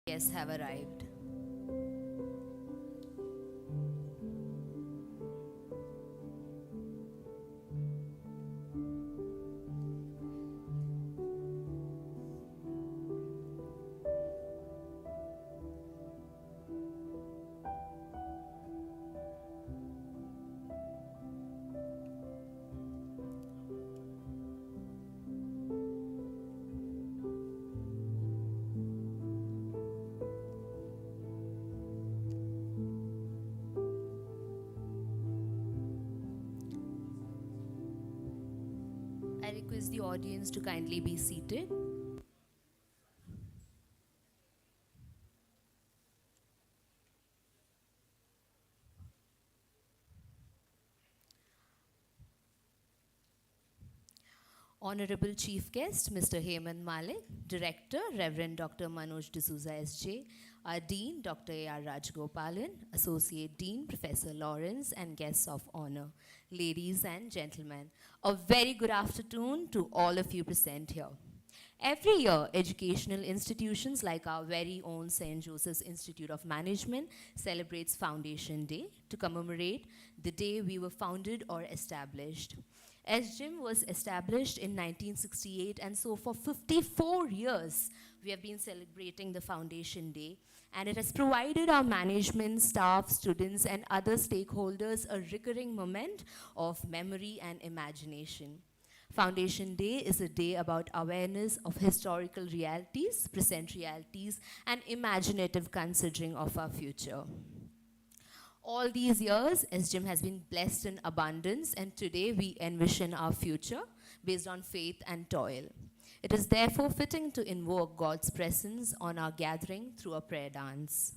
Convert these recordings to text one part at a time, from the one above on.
Guests have arrived. I request the audience to kindly be seated. Honorable Chief Guest, Mr. Hemant Malik, Director, Reverend Dr. Manoj D'Souza SJ, our Dean, Dr. A.R. Rajgopalan, Associate Dean, Professor Lawrence, and guests of honor, ladies and gentlemen, a very good afternoon to all of you present here. Every year, educational institutions like our very own St. Joseph's Institute of Management celebrates Foundation Day to commemorate the day we were founded or established. SGIM was established in 1968, and so for 54 years, we have been celebrating the Foundation Day, and it has provided our management, staff, students, and other stakeholders a recurring moment of memory and imagination. Foundation Day is a day about awareness of historical realities, present realities, and imaginative considering of our future. All these years, SGIM has been blessed in abundance, and today we envision our future based on faith and toil. It is therefore fitting to invoke God's presence on our gathering through a prayer dance.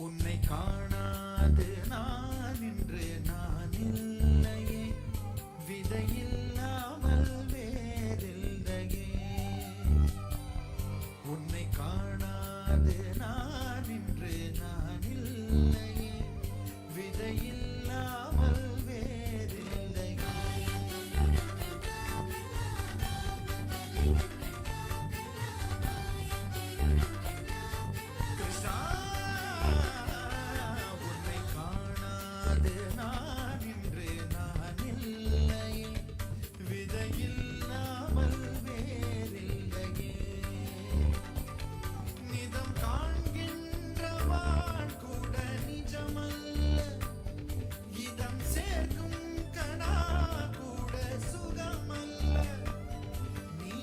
உன்னை காணாது நான் இன்று நான் இல்லையே, விதையில்லாமல் வேறில்லையே. உன்னை காணாது நான் இன்று நான் இல்லையே, விதையில்லாமல் வேறில்லையே. கிருஷ்ணா, உன்னை காணாது நான் இன்று நான் இல்லையே, விதையில்லாமல் வேறில்லையே. நிதம் காண்கின்ற வாழ் கூட நிஜமல்ல, இதம் சேர்க்கும் கனா கூட சுகமல்ல. நீ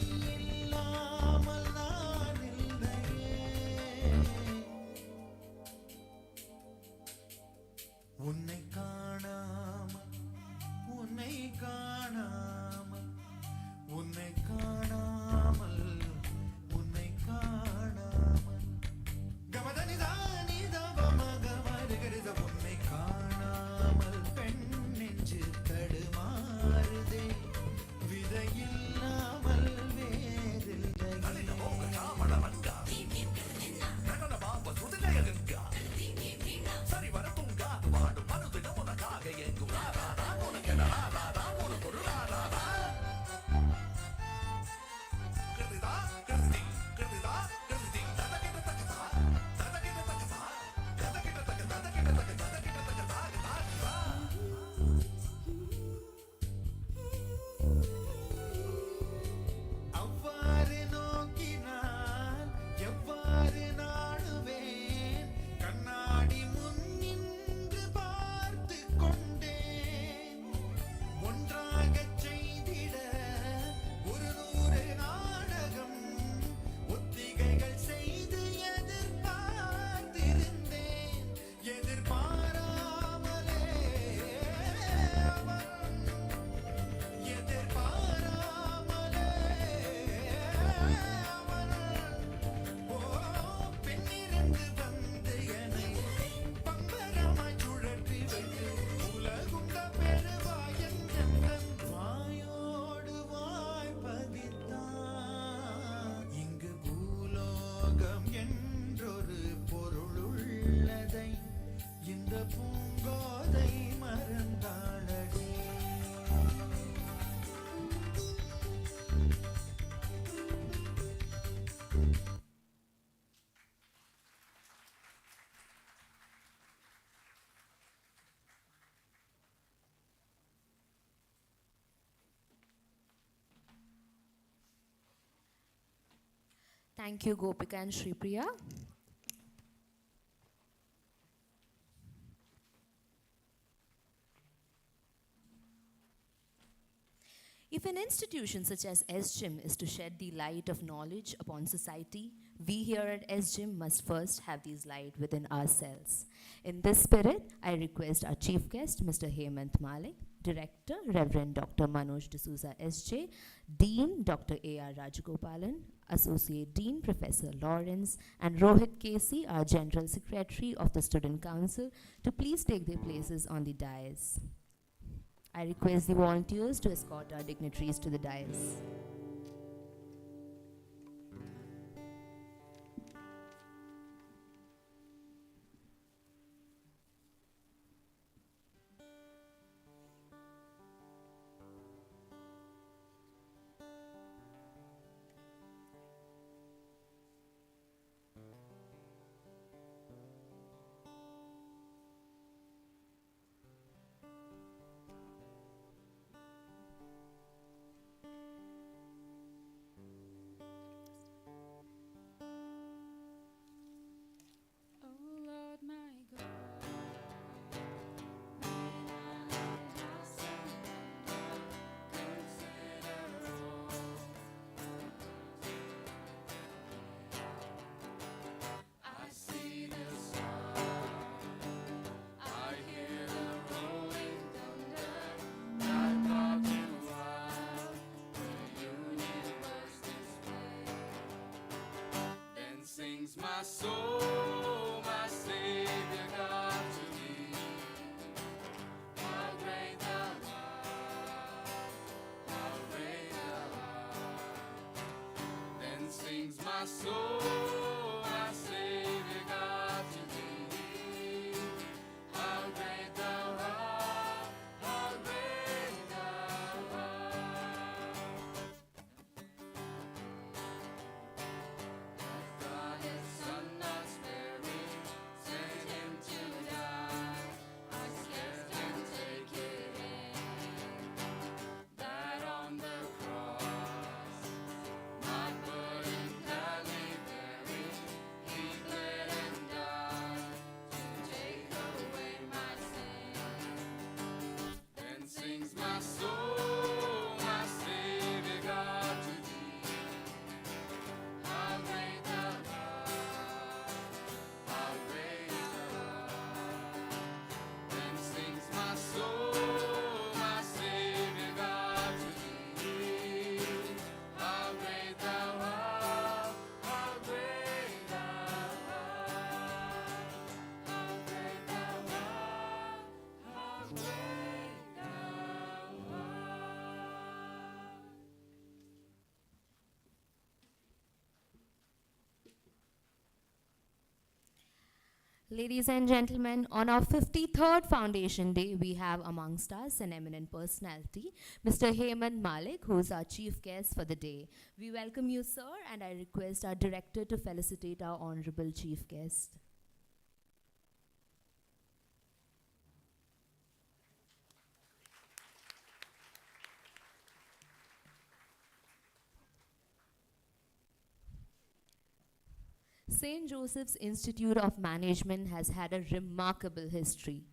Thank you, Gopika and Shri Priya. If an institution such as SGIM is to shed the light of knowledge upon society, we here at SGIM must first have these light within ourselves. In this spirit, I request our chief guest, Mr. Hemant Malik, Director, Reverend Dr. Manoj D'Souza SJ, Dean, Dr. A.R. Rajgopalan, Associate Dean, Professor Lawrence, and Rohit Casey, our General Secretary of the Student Council, to please take their places on the dais. I request the volunteers to escort our dignitaries to the dais. Oh Lord my God, I see the sun, I hear the rolling thunder, I thought throughout the universe display. Then sings my soul, my Savior God to thee. How great thou art, how great thou art. Then sings my soul, my Savior God to thee. How great thou art, how great thou art. God his son not sparing, sent him to die. I scarce can take it in, that on the cross, my burden gladly bearing, he bled and died to take away my sin. Then sings my soul, my Savior God to thee. How great thou art, how great thou art. Then sings my soul, my Savior God to thee. How great thou art, how great thou art. How great thou art, how great thou art. Ladies and gentlemen, on our 53rd Foundation Day, we have amongst us an eminent personality, Mr. Hemant Malik, who is our chief guest for the day. We welcome you, sir, and I request our director to felicitate our honorable chief guest. St. Joseph's Institute of Management has had a remarkable history.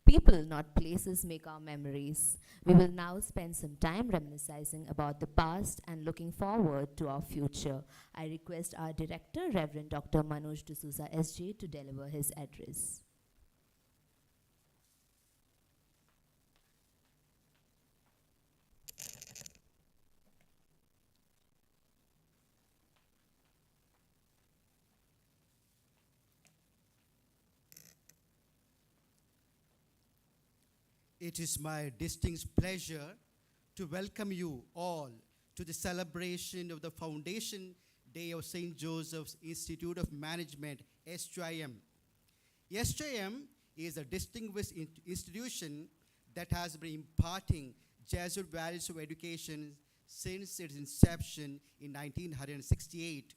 People, not places, make our memories. We will now spend some time reminiscing about the past and looking forward to our future. I request our director, Reverend Dr. Manoj D'Souza SJ, to deliver his address. It is my distinct pleasure to welcome you all to the celebration of the Foundation Day of St. Joseph's Institute of Management, SJIM. SJIM is a distinguished institution that has been imparting Jesuit values of education since its inception in 1968.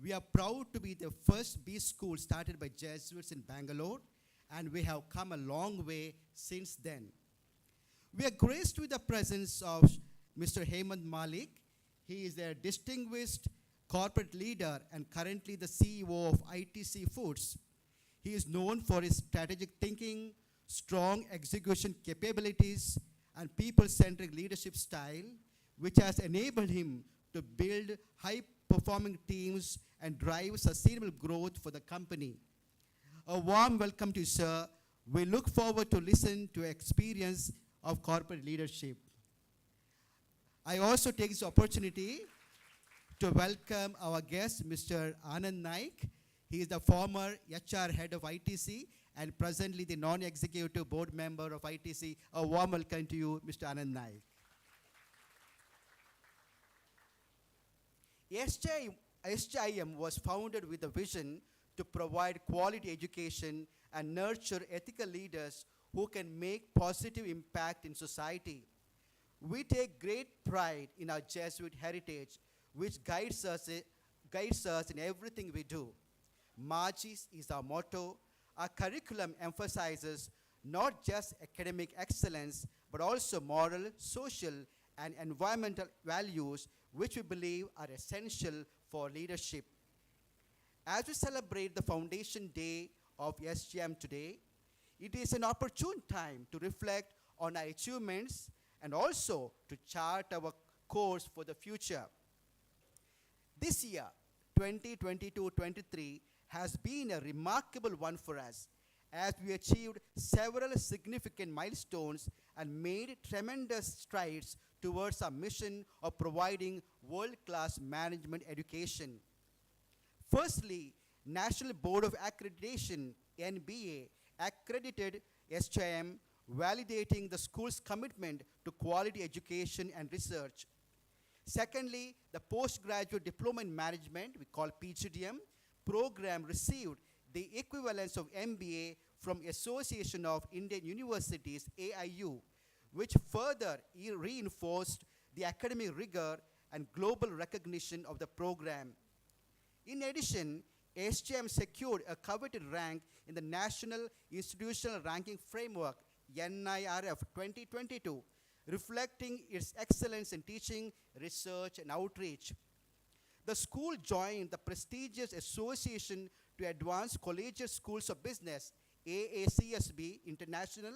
We are proud to be the first B school started by Jesuits in Bangalore, and we have come a long way since then. We are graced with the presence of Mr. Hemant Malik. He is a distinguished corporate leader and currently the CEO of ITC Foods. He is known for his strategic thinking, strong execution capabilities, and people-centric leadership style, which has enabled him to build high-performing teams and drive sustainable growth for the company. A warm welcome to you, sir. We look forward to listen to your experience of corporate leadership. I also take this opportunity to welcome our guest, Mr. Anand Naik. He is the former HR head of ITC and presently the non-executive board member of ITC. A warm welcome to you, Mr. Anand Naik. SJIM was founded with a vision to provide quality education and nurture ethical leaders who can make positive impact in society. We take great pride in our Jesuit heritage, which guides us in everything we do. Magis is our motto. Our curriculum emphasizes not just academic excellence, but also moral, social, and environmental values, which we believe are essential for leadership. As we celebrate the Foundation Day of SGM today, it is an opportune time to reflect on our achievements and also to chart our course for the future. This year, 2022-23, has been a remarkable one for us as we achieved several significant milestones and made tremendous strides towards our mission of providing world-class management education. Firstly, National Board of Accreditation, NBA, accredited SJM, validating the school's commitment to quality education and research. Secondly, the Postgraduate Diploma in Management, we call PGDM, program received the equivalence of MBA from Association of Indian Universities, AIU, which further reinforced the academic rigor and global recognition of the program. In addition, SJM secured a coveted rank in the National Institutional Ranking Framework, NIRF 2022, reflecting its excellence in teaching, research, and outreach. The school joined the prestigious Association to Advance Collegiate Schools of Business, AACSB International,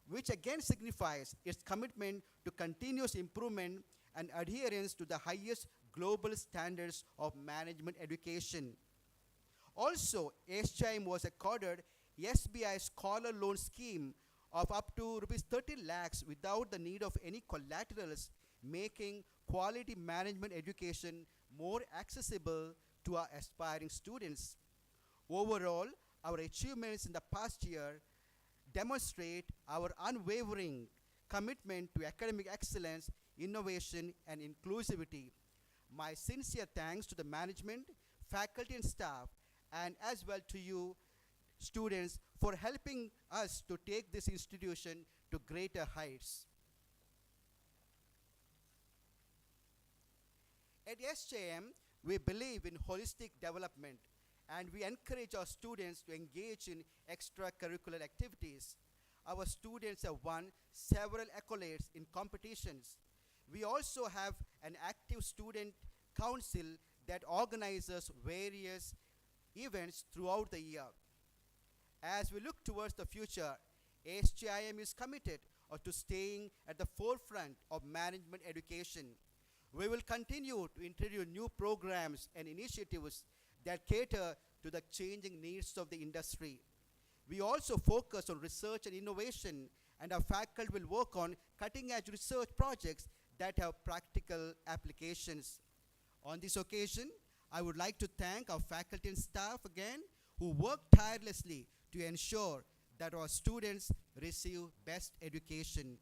which again signifies its commitment to continuous improvement and adherence to the highest global standards of management education. Also, SJIM was accorded SBI Scholar Loan Scheme of up to Rs 30 lakhs without the need of any collaterals, making quality management education more accessible to our aspiring students. Overall, our achievements in the past year demonstrate our unwavering commitment to academic excellence, innovation, and inclusivity. My sincere thanks to the management, faculty, and staff, and as well to you, students, for helping us to take this institution to greater heights. At SJM, we believe in holistic development, and we encourage our students to engage in extracurricular activities. Our students have won several accolades in competitions. We also have an active student council that organizes various events throughout the year. As we look towards the future, SJIM is committed to staying at the forefront of management education. We will continue to introduce new programs and initiatives that cater to the changing needs of the industry. We also focus on research and innovation, and our faculty will work on cutting-edge research projects that have practical applications. On this occasion, I would like to thank our faculty and staff again who work tirelessly to ensure that our students receive best education.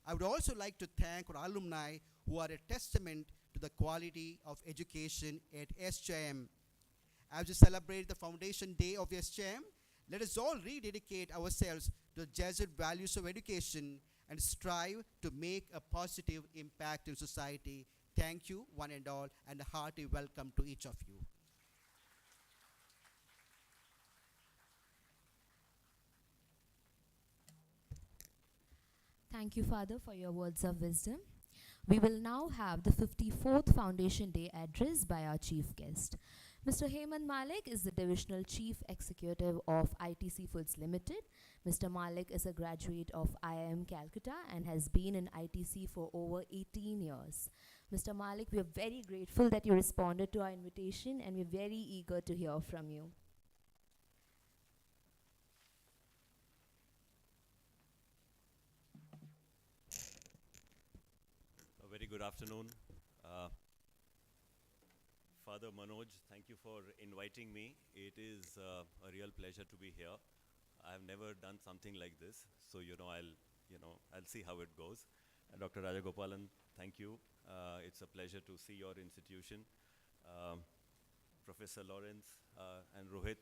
I would also like to thank our alumni who are a testament to the quality of education at SJM. As we celebrate the Foundation Day of SJM, let us all rededicate ourselves to the Jesuit values of education and strive to make a positive impact in society. Thank you, one and all, and a hearty welcome to each of you. Thank you, Father, for your words of wisdom. We will now have the 54th Foundation Day address by our chief guest. Mr. Hemant Malik is the Divisional Chief Executive of ITC Foods Limited. Mr. Malik is a graduate of IIM Calcutta and has been in ITC for over 18 years. Mr. Malik, we are very grateful that you responded to our invitation, and we're very eager to hear from you. A very good afternoon. Father Manoj, thank you for inviting me. It is a real pleasure to be here. I have never done something like this, so I'll see how it goes. Dr. Rajagopalan, thank you. It's a pleasure to see your institution. Professor Lawrence and Rohit.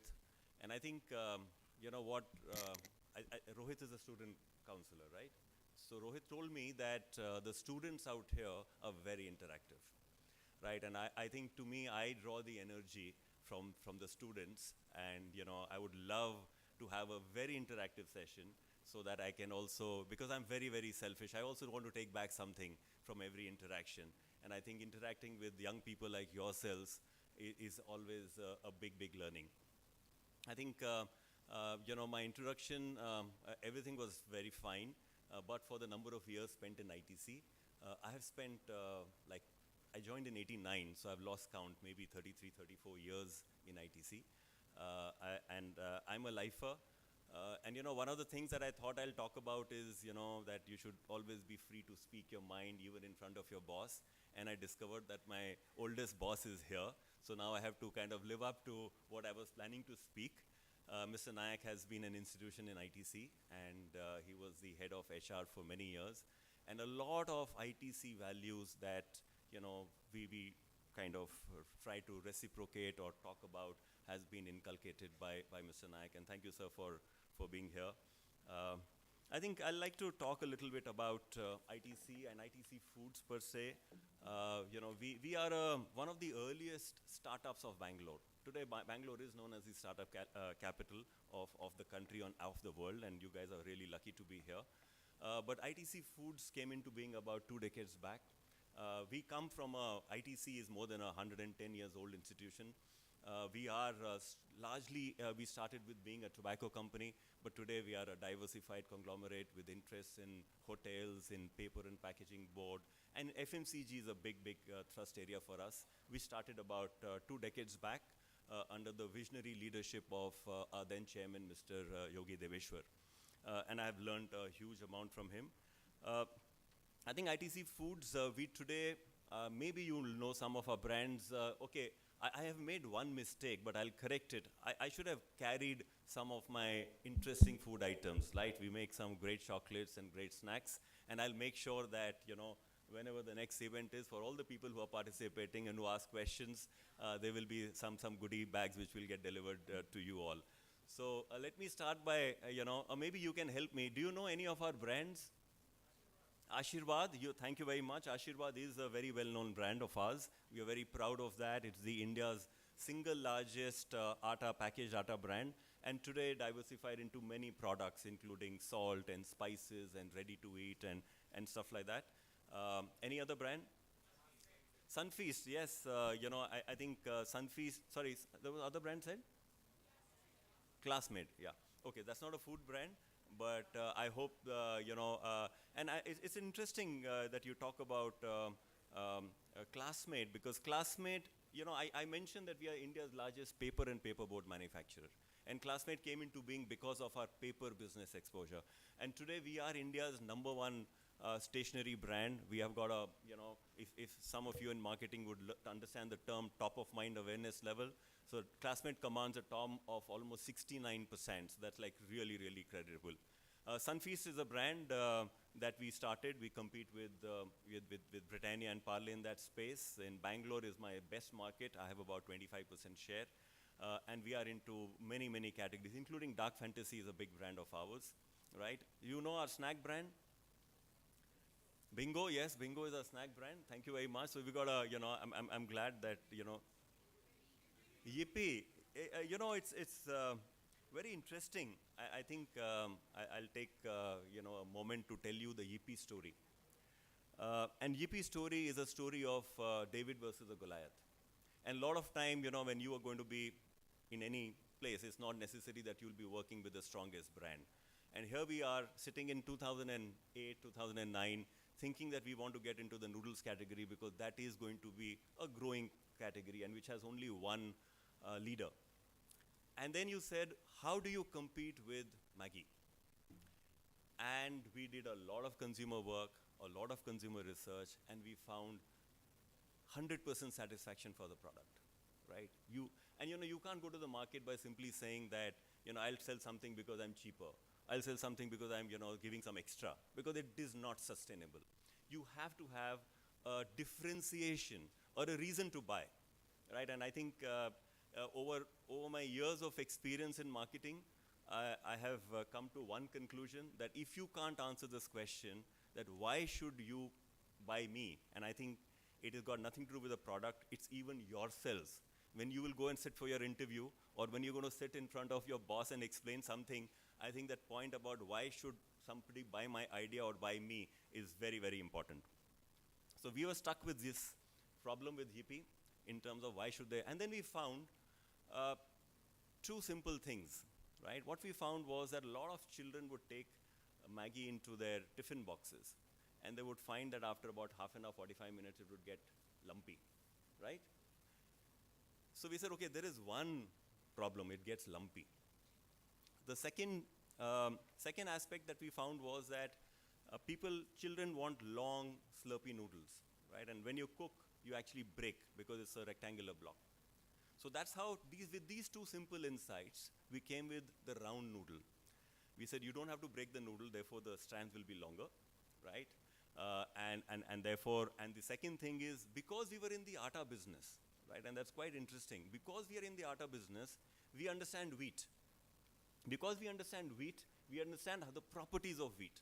And I think, Rohit is a student counselor, right? So Rohit told me that the students out here are very interactive, right? And I think, to me, I draw the energy from the students, and I would love to have a very interactive session so that I can also, because I'm very, very selfish, I also want to take back something from every interaction. And I think interacting with young people like yourselves is always a big, big learning. I think, my introduction, everything was very fine. But for the number of years spent in ITC, I have spent, I joined in 89, so I've lost count, maybe 33, 34 years in ITC. I'm a lifer. And one of the things that I thought I'll talk about is, that you should always be free to speak your mind, even in front of your boss. And I discovered that my oldest boss is here. So now I have to kind of live up to what I was planning to speak. Mr. Nayak has been an institution in ITC, and he was the head of HR for many years. And a lot of ITC values that, we kind of try to reciprocate or talk about has been inculcated by Mr. Nayak. And thank you, sir, for being here. I think I'd like to talk a little bit about ITC and ITC Foods per se. We are one of the earliest startups of Bangalore. Today, Bangalore is known as the startup capital of the country of the world, and you guys are really lucky to be here. But ITC Foods came into being about 2 decades back. We come from ITC is more than a 110 years old institution. We are largely, we started with being a tobacco company, but today we are a diversified conglomerate with interests in hotels, in paper and packaging board, and FMCG is a big, big thrust area for us. We started about 2 decades back under the visionary leadership of our then chairman, Mr. Yogi Deveshwar. And I have learned a huge amount from him. I think ITC Foods, we today, maybe you'll know some of our brands. Okay, I have made one mistake, but I'll correct it. I should have carried some of my interesting food items, right? We make some great chocolates and great snacks, and I'll make sure that, whenever the next event is, for all the people who are participating and who ask questions, there will be some goodie bags which will get delivered to you all. So let me start by, or maybe you can help me. Do you know any of our brands? Ashirwad, thank you very much. Ashirwad is a very well-known brand of ours. We are very proud of that. It's the India's single largest packaged atta brand, and today diversified into many products, including salt and spices and ready-to-eat and stuff like that. Any other brand? Sunfeast, yes. I think Sunfeast, sorry, there was other brand said? Classmate, yeah. Okay, that's not a food brand, but I hope, it's interesting that you talk about Classmate, because Classmate, I mentioned that we are India's largest paper and paperboard manufacturer. And Classmate came into being because of our paper business exposure. And today we are India's #1 stationery brand. We have got a, if some of you in marketing would understand the term top of mind awareness level. So Classmate commands a term of almost 69%. So that's like really, really credible. Sunfeast is a brand that we started. We compete with Britannia and Parle in that space. In Bangalore is my best market. I have about 25% share. And we are into many, many categories, including Dark Fantasy is a big brand of ours, right? You know our snack brand? Bingo, yes, Bingo is a snack brand. Thank you very much. So we got a, I'm glad that, Yippee. It's very interesting. I think I'll take, a moment to tell you the Yippee story. And Yippee story is a story of David versus the Goliath. And a lot of time, you know, when you are going to be in any place, it's not necessary that you'll be working with the strongest brand. And here we are sitting in 2008, 2009, thinking that we want to get into the noodles category because that is going to be a growing category and which has only one leader. And then you said, how do you compete with Maggi? And we did a lot of consumer work, a lot of consumer research, and we found 100% satisfaction for the product, right? You can't go to the market by simply saying that, I'll sell something because I'm cheaper. I'll sell something because I'm, giving some extra, because it is not sustainable. You have to have a differentiation or a reason to buy, right? And I think over my years of experience in marketing, I have come to one conclusion, that if you can't answer this question, that why should you buy me? And I think it has got nothing to do with the product, it's even yourselves. When you will go and sit for your interview, or when you're going to sit in front of your boss and explain something, I think that point about why should somebody buy my idea or buy me is very, very important. So we were stuck with this problem with Yippee in terms of why should they, and then we found two simple things, right? What we found was that a lot of children would take Maggi into their tiffin boxes, and they would find that after about half an hour, 45 minutes, it would get lumpy, right? So we said, okay, there is one problem, it gets lumpy. The second aspect that we found was that children want long, slurpy noodles, right? And when you cook, you actually break because it's a rectangular block. So that's how, with these two simple insights, we came with the round noodle. We said you don't have to break the noodle, therefore the strands will be longer, right? And the second thing is, because we were in the atta business, right? And that's quite interesting. Because we are in the atta business, we understand wheat. Because we understand wheat, we understand the properties of wheat.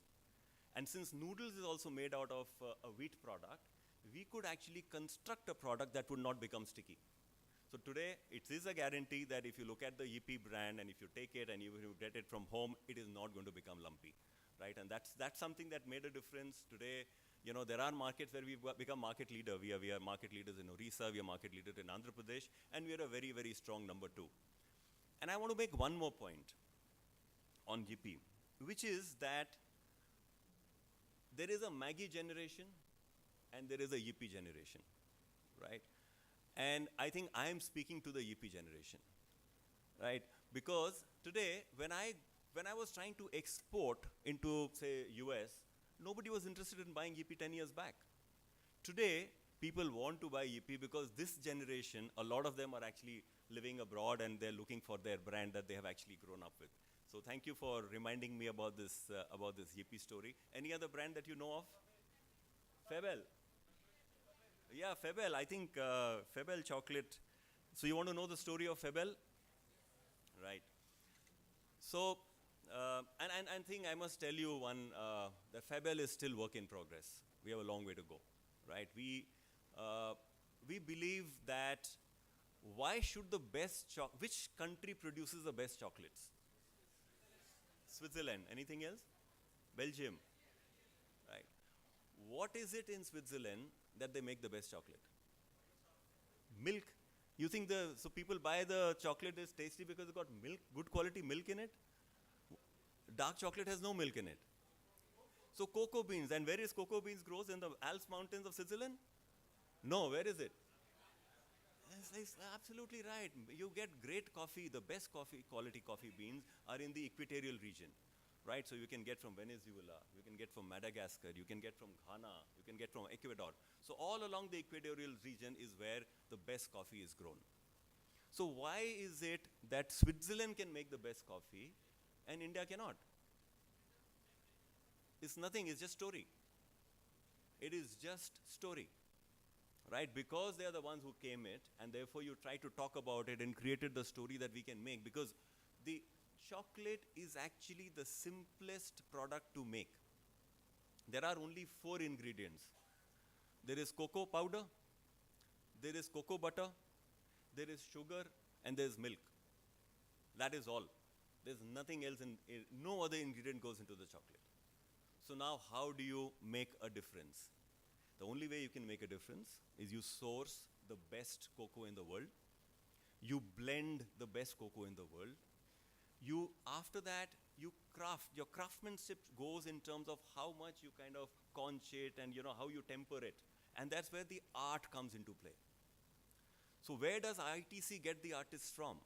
And since noodles is also made out of a wheat product, we could actually construct a product that would not become sticky. So today, it is a guarantee that if you look at the Yippee brand and if you take it and you get it from home, it is not going to become lumpy, right? And that's something that made a difference. Today, there are markets where we've become market leader. We are market leaders in Orissa, we are market leaders in Andhra Pradesh, and we are a very, very strong number 2. And I want to make one more point on Yippee, which is that there is a Maggi generation and there is a Yippee generation, right? And I think I am speaking to the Yippee generation, right? Because today, when I was trying to export into, say, US, nobody was interested in buying Yippee 10 years back. Today, people want to buy Yippee because this generation, a lot of them are actually living abroad and they're looking for their brand that they have actually grown up with. So thank you for reminding me about this Yippee story. Any other brand that you know of? Febel. Yeah, Febel. I think Febel chocolate. So you want to know the story of Febel? Right. So, and I think I must tell you one, that Febel is still work in progress. We have a long way to go, right? We believe that why should the best which country produces the best chocolates? Switzerland. Anything else? Belgium. Right. What is it in Switzerland that they make the best chocolate? Milk. You think so people buy the chocolate is tasty because it's got milk, good quality milk in it? Dark chocolate has no milk in it. So cocoa beans, and where is cocoa beans grows? In the Alps mountains of Switzerland? No, where is it? It's absolutely right. You get great coffee, the best quality coffee beans are in the equatorial region, right? So you can get from Venezuela, you can get from Madagascar, you can get from Ghana, you can get from Ecuador. So all along the equatorial region is where the best coffee is grown. So why is it that Switzerland can make the best coffee and India cannot? It's nothing, it's just story. It is just story. Right, because they are the ones who came it, and therefore you try to talk about it and created the story that we can make, because the chocolate is actually the simplest product to make. There are only 4 ingredients. There is cocoa powder, there is cocoa butter, there is sugar, and there is milk. That is all. There's nothing else, no other ingredient goes into the chocolate. So now how do you make a difference? The only way you can make a difference is you source the best cocoa in the world. You blend the best cocoa in the world. You, after that, you craft. Your craftsmanship goes in terms of how much you kind of conch it and how you temper it. And that's where the art comes into play. So where does ITC get the artists from?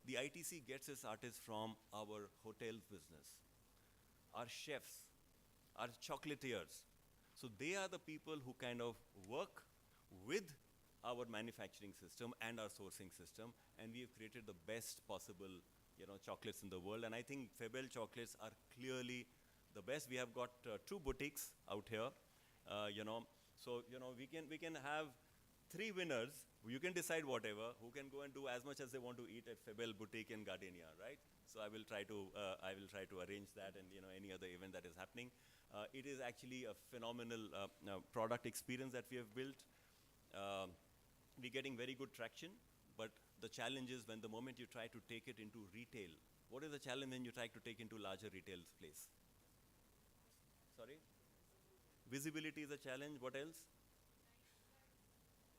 The ITC gets its artists from our hotel business, our chefs, our chocolatiers. So they are the people who kind of work with our manufacturing system and our sourcing system, and we have created the best possible chocolates in the world. And I think Febel chocolates are clearly the best. We have got 2 boutiques out here, so we can have 3 winners. You can decide whatever, who can go and do as much as they want to eat at Febel Boutique in Gardenia, right? So I will try to arrange that, and any other event that is happening. It is actually a phenomenal product experience that we have built. We're getting very good traction, but the challenge is when the moment you try to take it into retail. What is the challenge when you try to take into larger retail place? Sorry? Visibility is a challenge. What else?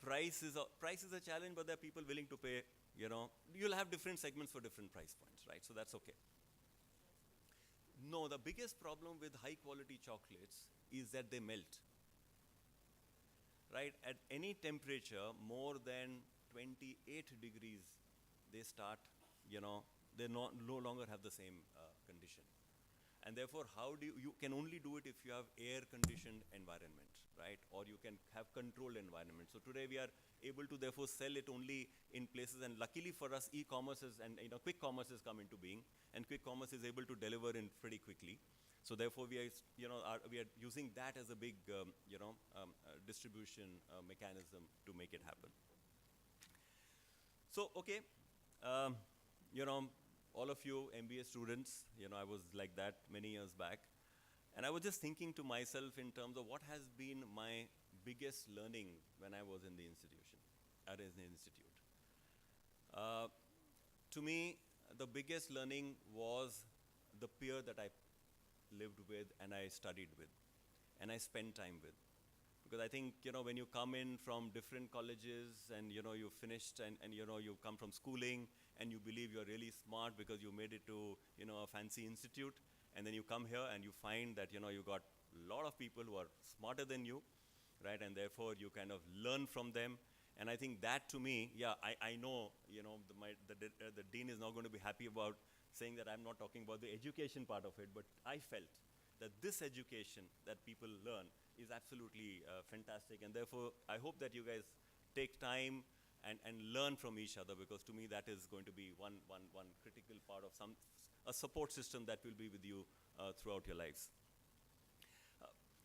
Price is a challenge, but there are people willing to pay, You'll have different segments for different price points, right? So that's okay. No, the biggest problem with high quality chocolates is that they melt. Right? At any temperature more than 28 degrees, they start, they no longer have the same condition. And therefore, you can only do it if you have air-conditioned environment, right? Or you can have controlled environment. So today we are able to therefore sell it only in places, and luckily for us, e-commerce and quick commerce has come into being, and quick commerce is able to deliver in pretty quickly. So therefore, we are using that as a big, distribution mechanism to make it happen. So okay, all of you MBA students, I was like that many years back, and I was just thinking to myself in terms of what has been my biggest learning when I was in the institution, to me, the biggest learning was the peer that I lived with and I studied with and I spent time with. Because I think, when you come in from different colleges and, you finished and you come from schooling and you believe you're really smart because you made it to, a fancy institute, and then you come here and you find that, you got a lot of people who are smarter than you, right? And therefore, you kind of learn from them. And I think that to me, I know, the dean is not going to be happy about saying that I'm not talking about the education part of it, but I felt that this education that people learn is absolutely fantastic. And therefore, I hope that you guys take time and learn from each other, because to me that is going to be one critical part of a support system that will be with you throughout your lives.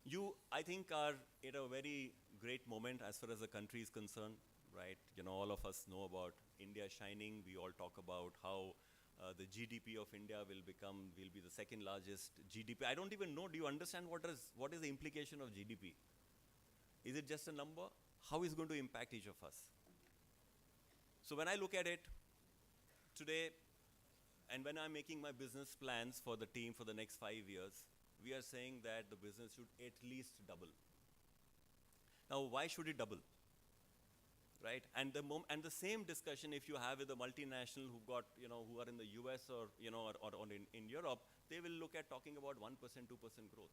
You, I think, are at a very great moment as far as the country is concerned, right? All of us know about India shining. We all talk about how the GDP of India will be the second largest GDP. I don't even know, do you understand what is the implication of GDP? Is it just a number? How is it going to impact each of us? So when I look at it today, and when I'm making my business plans for the team for the next 5 years, we are saying that the business should at least double. Now, why should it double? Right? And the same discussion if you have with a multinational who are in the US or in Europe, they will look at talking about 1%, 2% growth.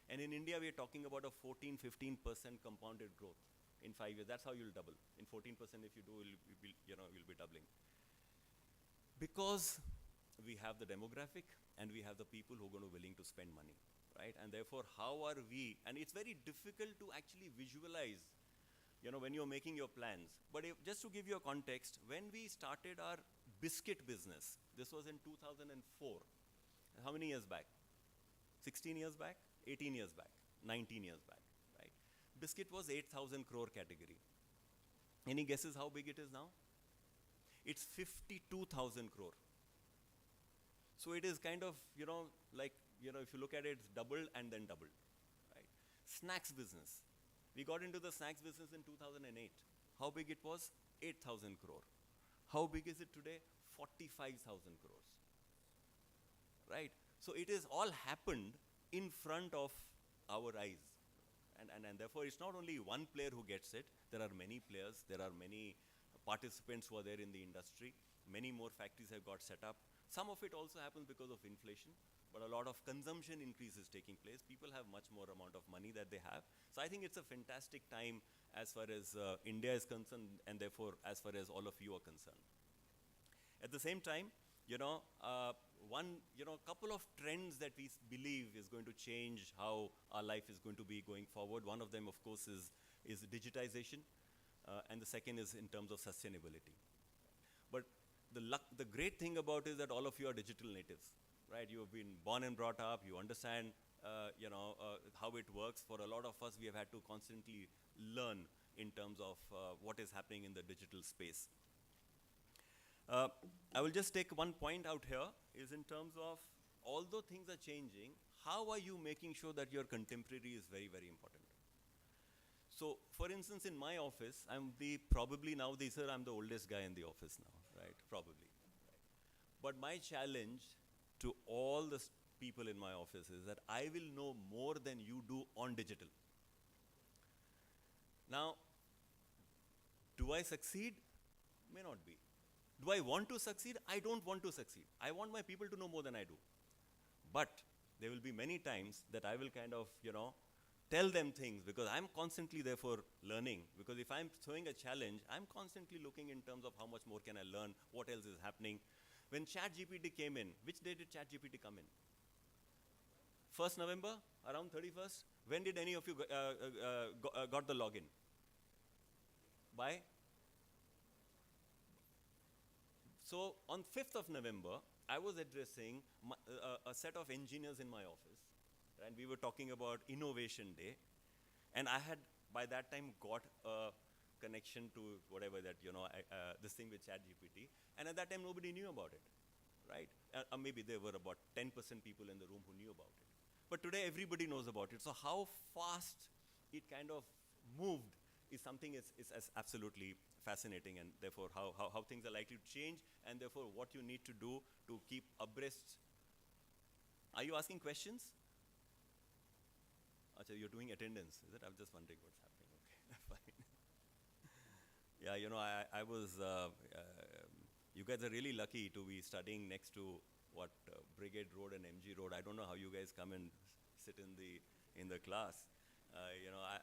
And in India, we are talking about a 14, 15% compounded growth in 5 years. That's how you'll double. In 14%, if you do, you'll be doubling. Because we have the demographic and we have the people who are going to willing to spend money, right? And therefore, how are we? And it's very difficult to actually visualize, when you're making your plans. But just to give you a context, when we started our biscuit business, this was in 2004. How many years back? 16 years back? 18 years back? 19 years back, right? Biscuit was 8,000 crore category. Any guesses how big it is now? It's 52,000 crore. So it is kind of, if you look at it, it's doubled and then doubled, right? Snacks business. We got into the snacks business in 2008. How big it was? 8,000 crore. How big is it today? 45,000 crores, right? So it has all happened in front of our eyes. And therefore, it's not only one player who gets it. There are many players. There are many participants who are there in the industry. Many more factories have got set up. Some of it also happens because of inflation, but a lot of consumption increase is taking place. People have much more amount of money that they have. So I think it's a fantastic time as far as India is concerned, and therefore as far as all of you are concerned. At the same time, couple of trends that we believe is going to change how our life is going to be going forward. One of them, of course, is digitization, and the second is in terms of sustainability. But the great thing about is that all of you are digital natives, right? You have been born and brought up. You understand, how it works. For a lot of us, we have had to constantly learn in terms of what is happening in the digital space. I will just take one point out here, is in terms of, although things are changing, how are you making sure that your contemporary is very, very important? So, for instance, in my office, I'm the oldest guy in the office now, right? Probably. Right. But my challenge to all the people in my office is that I will know more than you do on digital. Now, do I succeed? May not be. Do I want to succeed? I don't want to succeed. I want my people to know more than I do. But there will be many times that I will kind of, tell them things, because I'm constantly therefore learning. Because if I'm throwing a challenge, I'm constantly looking in terms of how much more can I learn, what else is happening. When ChatGPT came in, which day did ChatGPT come in? 1st November, around 31st? When did any of you got the login? By? So on 5th of November, I was addressing a set of engineers in my office, and we were talking about Innovation Day, and I had by that time got a connection to whatever that, this thing with ChatGPT, and at that time nobody knew about it, right? Maybe there were about 10% people in the room who knew about it. But today everybody knows about it. So how fast it kind of moved is something is absolutely fascinating, and therefore how things are likely to change, and therefore what you need to do to keep abreast. Are you asking questions? Achha, you're doing attendance, is it? I'm just wondering what's happening. Okay, fine. Yeah, I was, you guys are really lucky to be studying next to Brigade Road and MG Road. I don't know how you guys come and sit in the class.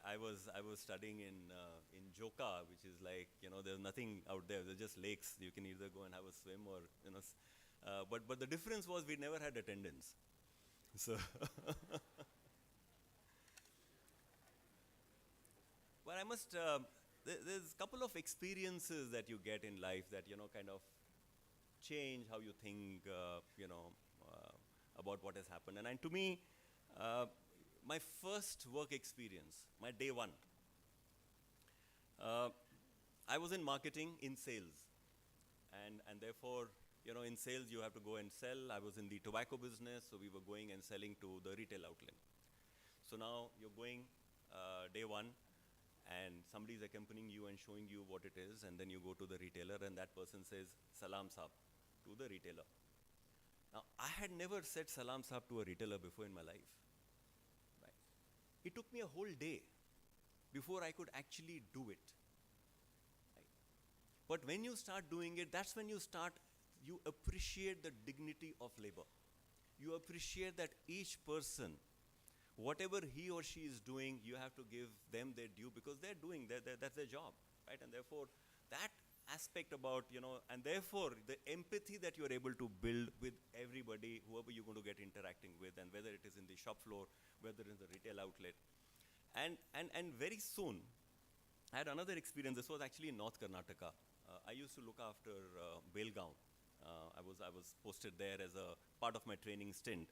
I was studying in Joka, which is like, there's nothing out there. There's just lakes. You can either go and have a swim or, but the difference was we never had attendance. So, but I must, there's a couple of experiences that you get in life that, kind of change how you think, about what has happened. And to me, my first work experience, my day one, I was in marketing, in sales. And therefore, in sales you have to go and sell. I was in the tobacco business, so we were going and selling to the retail outlet. So now you're going day one, and somebody's accompanying you and showing you what it is, and then you go to the retailer, and that person says, "Salam Saab," to the retailer. Now, I had never said "Salam Saab" to a retailer before in my life. Right? It took me a whole day before I could actually do it. Right? But when you start doing it, that's when you appreciate the dignity of labor. You appreciate that each person, whatever he or she is doing, you have to give them their due, because they're doing that's their job, right? And therefore, that aspect about, and therefore, the empathy that you're able to build with everybody, whoever you're going to get interacting with, and whether it is in the shop floor, whether in the retail outlet. And very soon, I had another experience. This was actually in North Karnataka. I used to look after Belgaum. I was posted there as a part of my training stint.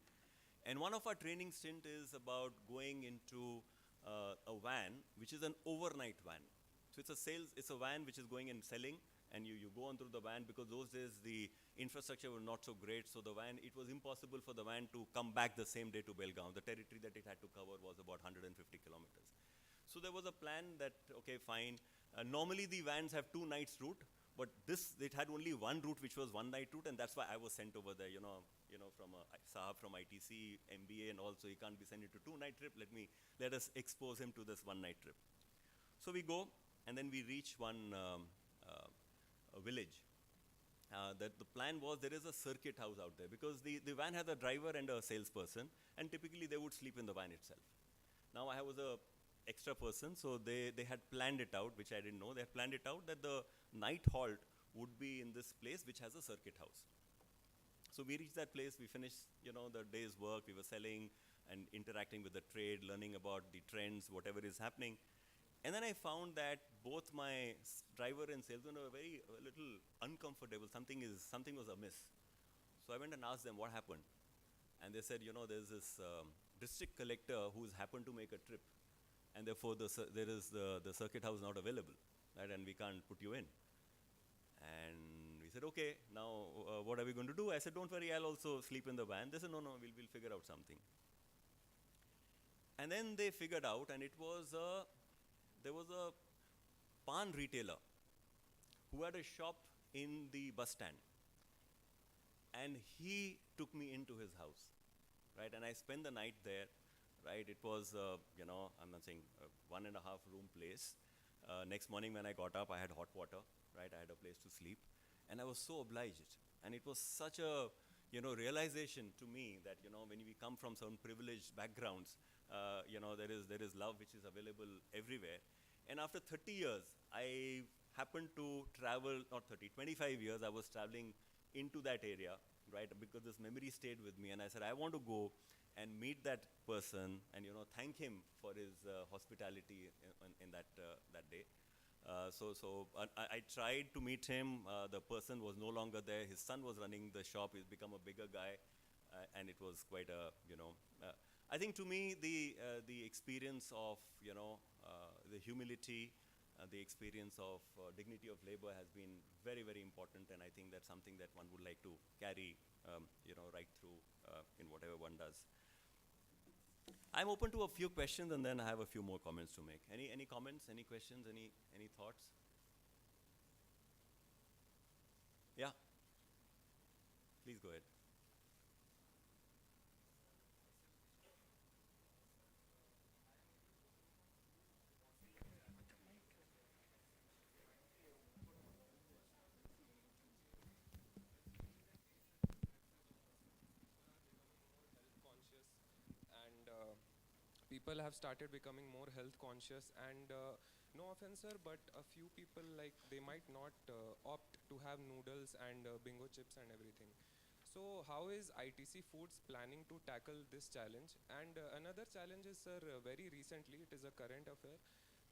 And one of our training stint is about going into a van, which is an overnight van. So it's a van which is going and selling, and you go on through the van, because those days the infrastructure was not so great, so it was impossible for the van to come back the same day to Belgaum. The territory that it had to cover was about 150 kilometers. So there was a plan that, okay, fine. Normally the vans have 2 nights route, But this, it had only one route, which was one night route, and that's why I was sent over there, from Sahab from ITC, MBA, and also he can't be sent into 2-night trip. Let us expose him to this 1-night trip. So we go, and then we reach one a village. The plan was there is a circuit house out there, because the van has a driver and a salesperson, and typically they would sleep in the van itself. Now I was a extra person, so they had planned it out, which I didn't know. They had planned it out that the night halt would be in this place, which has a circuit house. So we reached that place, we finished, the day's work, we were selling and interacting with the trade, learning about the trends, whatever is happening. And then I found that both my driver and salesman were a little uncomfortable. Something was amiss. So I went and asked them what happened. And they said, there's this district collector who's happened to make a trip, and therefore the circuit house not available, right? And we can't put you in. And we said, okay, now what are we going to do? I said, don't worry, I'll also sleep in the van. They said, no, we'll figure out something. And then they figured out, and there was a pan retailer who had a shop in the bus stand. And he took me into his house, right? And I spent the night there, right? It was, I'm not saying 1.5 room place. Next morning when I got up, I had hot water, right? I had a place to sleep. And I was so obliged. And it was such a, realization to me that, when we come from some privileged backgrounds, there is love which is available everywhere. And after 30 years, I happened to travel, not 30, 25 years, I was traveling into that area, right? Because this memory stayed with me, and I said, I want to go and meet that person and, thank him for his hospitality in that day. I tried to meet him. The person was no longer there. His son was running the shop. He's become a bigger guy, and it was quite a, I think to me, the experience of, the humility, the experience of dignity of labor has been very, very important, and I think that's something that one would like to carry, right through in whatever one does. I'm open to a few questions, and then I have a few more comments to make. Any comments, any questions, any thoughts? Yeah, please go ahead. And people have started becoming more health conscious, and no offense sir, but a few people, like, they might not opt to have noodles and bingo chips and everything. So how is ITC Foods planning to tackle this challenge? And another challenge is, sir, very recently, it is a current affair,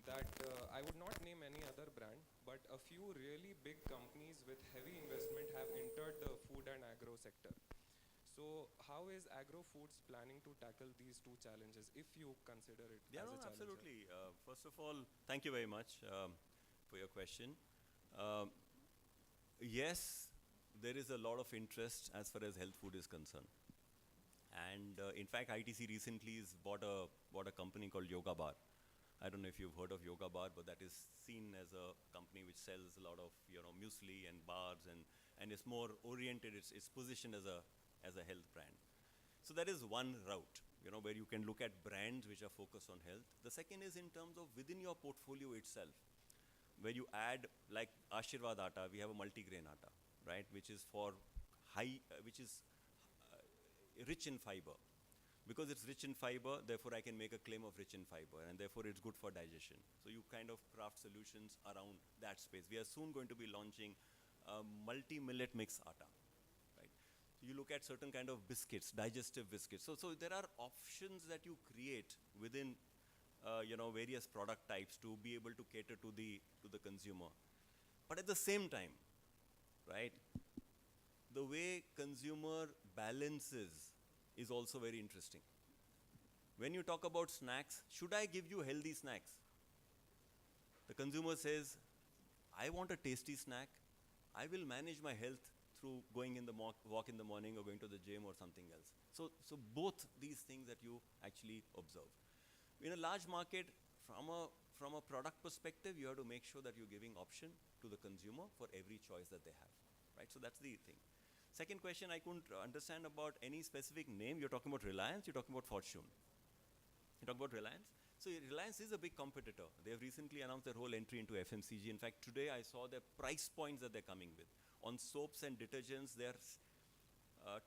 that I would not name any other brand, but a few really big companies with heavy investment have entered the food and agro sector. So how is Agro Foods planning to tackle these two challenges, if you consider it Yeah, as no, a challenge? absolutely. First of all, thank you very much for your question. Yes, there is a lot of interest as far as health food is concerned. And in fact, ITC recently bought a company called Yoga Bar. I don't know if you've heard of Yoga Bar, but that is seen as a company which sells a lot of muesli and bars, and it's more oriented. It's positioned as a health brand. So that is one route, where you can look at brands which are focused on health. The second is in terms of within your portfolio itself, where you add, like Ashirvad Atta, we have a multigrain atta, right, which is for rich in fiber. Because it's rich in fiber, therefore I can make a claim of rich in fiber, and therefore it's good for digestion. So you kind of craft solutions around that space. We are soon going to be launching multi-millet mix atta, right? So you look at certain kind of biscuits, digestive biscuits. So there are options that you create within various product types to be able to cater to the consumer. But at the same time, right, the way consumer balances is also very interesting. When you talk about snacks, should I give you healthy snacks? The consumer says, I want a tasty snack. I will manage my health through going in the walk in the morning or going to the gym or something else. So both these things that you actually observe. In a large market, from a product perspective, you have to make sure that you're giving option to the consumer for every choice that they have, right? So that's the thing. Second question, I couldn't understand about any specific name. You're talking about Reliance, you're talking about Fortune. You talk about Reliance. So Reliance is a big competitor. They have recently announced their whole entry into FMCG. In fact, today I saw their price points that they're coming with. On soaps and detergents, they're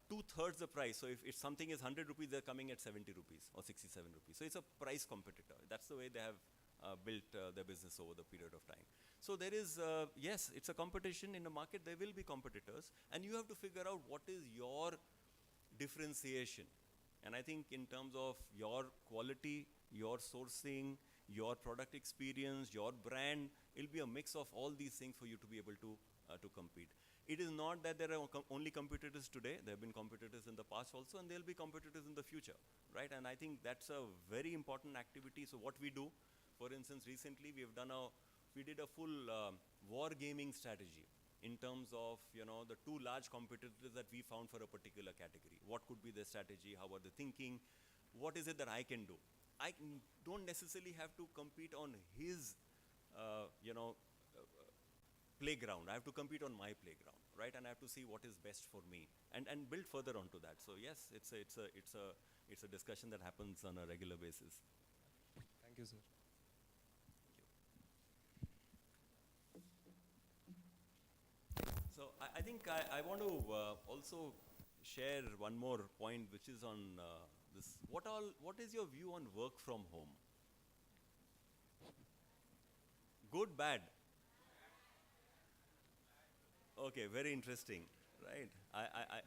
two-thirds the price. So if something is 100 rupees, they're coming at 70 rupees or 67 rupees. So it's a price competitor. That's the way they have built their business over the period of time. So there is, yes, it's a competition in the market. There will be competitors. And you have to figure out what is your differentiation. And I think in terms of your quality, your sourcing, your product experience, your brand, it'll be a mix of all these things for you to be able to compete. It is not that there are only competitors today. There have been competitors in the past also, and there'll be competitors in the future, right? And I think that's a very important activity. So what we do, for instance, recently we did a full war gaming strategy in terms of, the two large competitors that we found for a particular category. What could be their strategy? How are they thinking? What is it that I can do? I don't necessarily have to compete on his, playground. I have to compete on my playground, right? And I have to see what is best for me and build further onto that. So yes, it's a discussion that happens on a regular basis. Thank you, sir. So I think I want to also share one more point, which is on this. What is your view on work from home? Good, bad? Okay, very interesting, right? I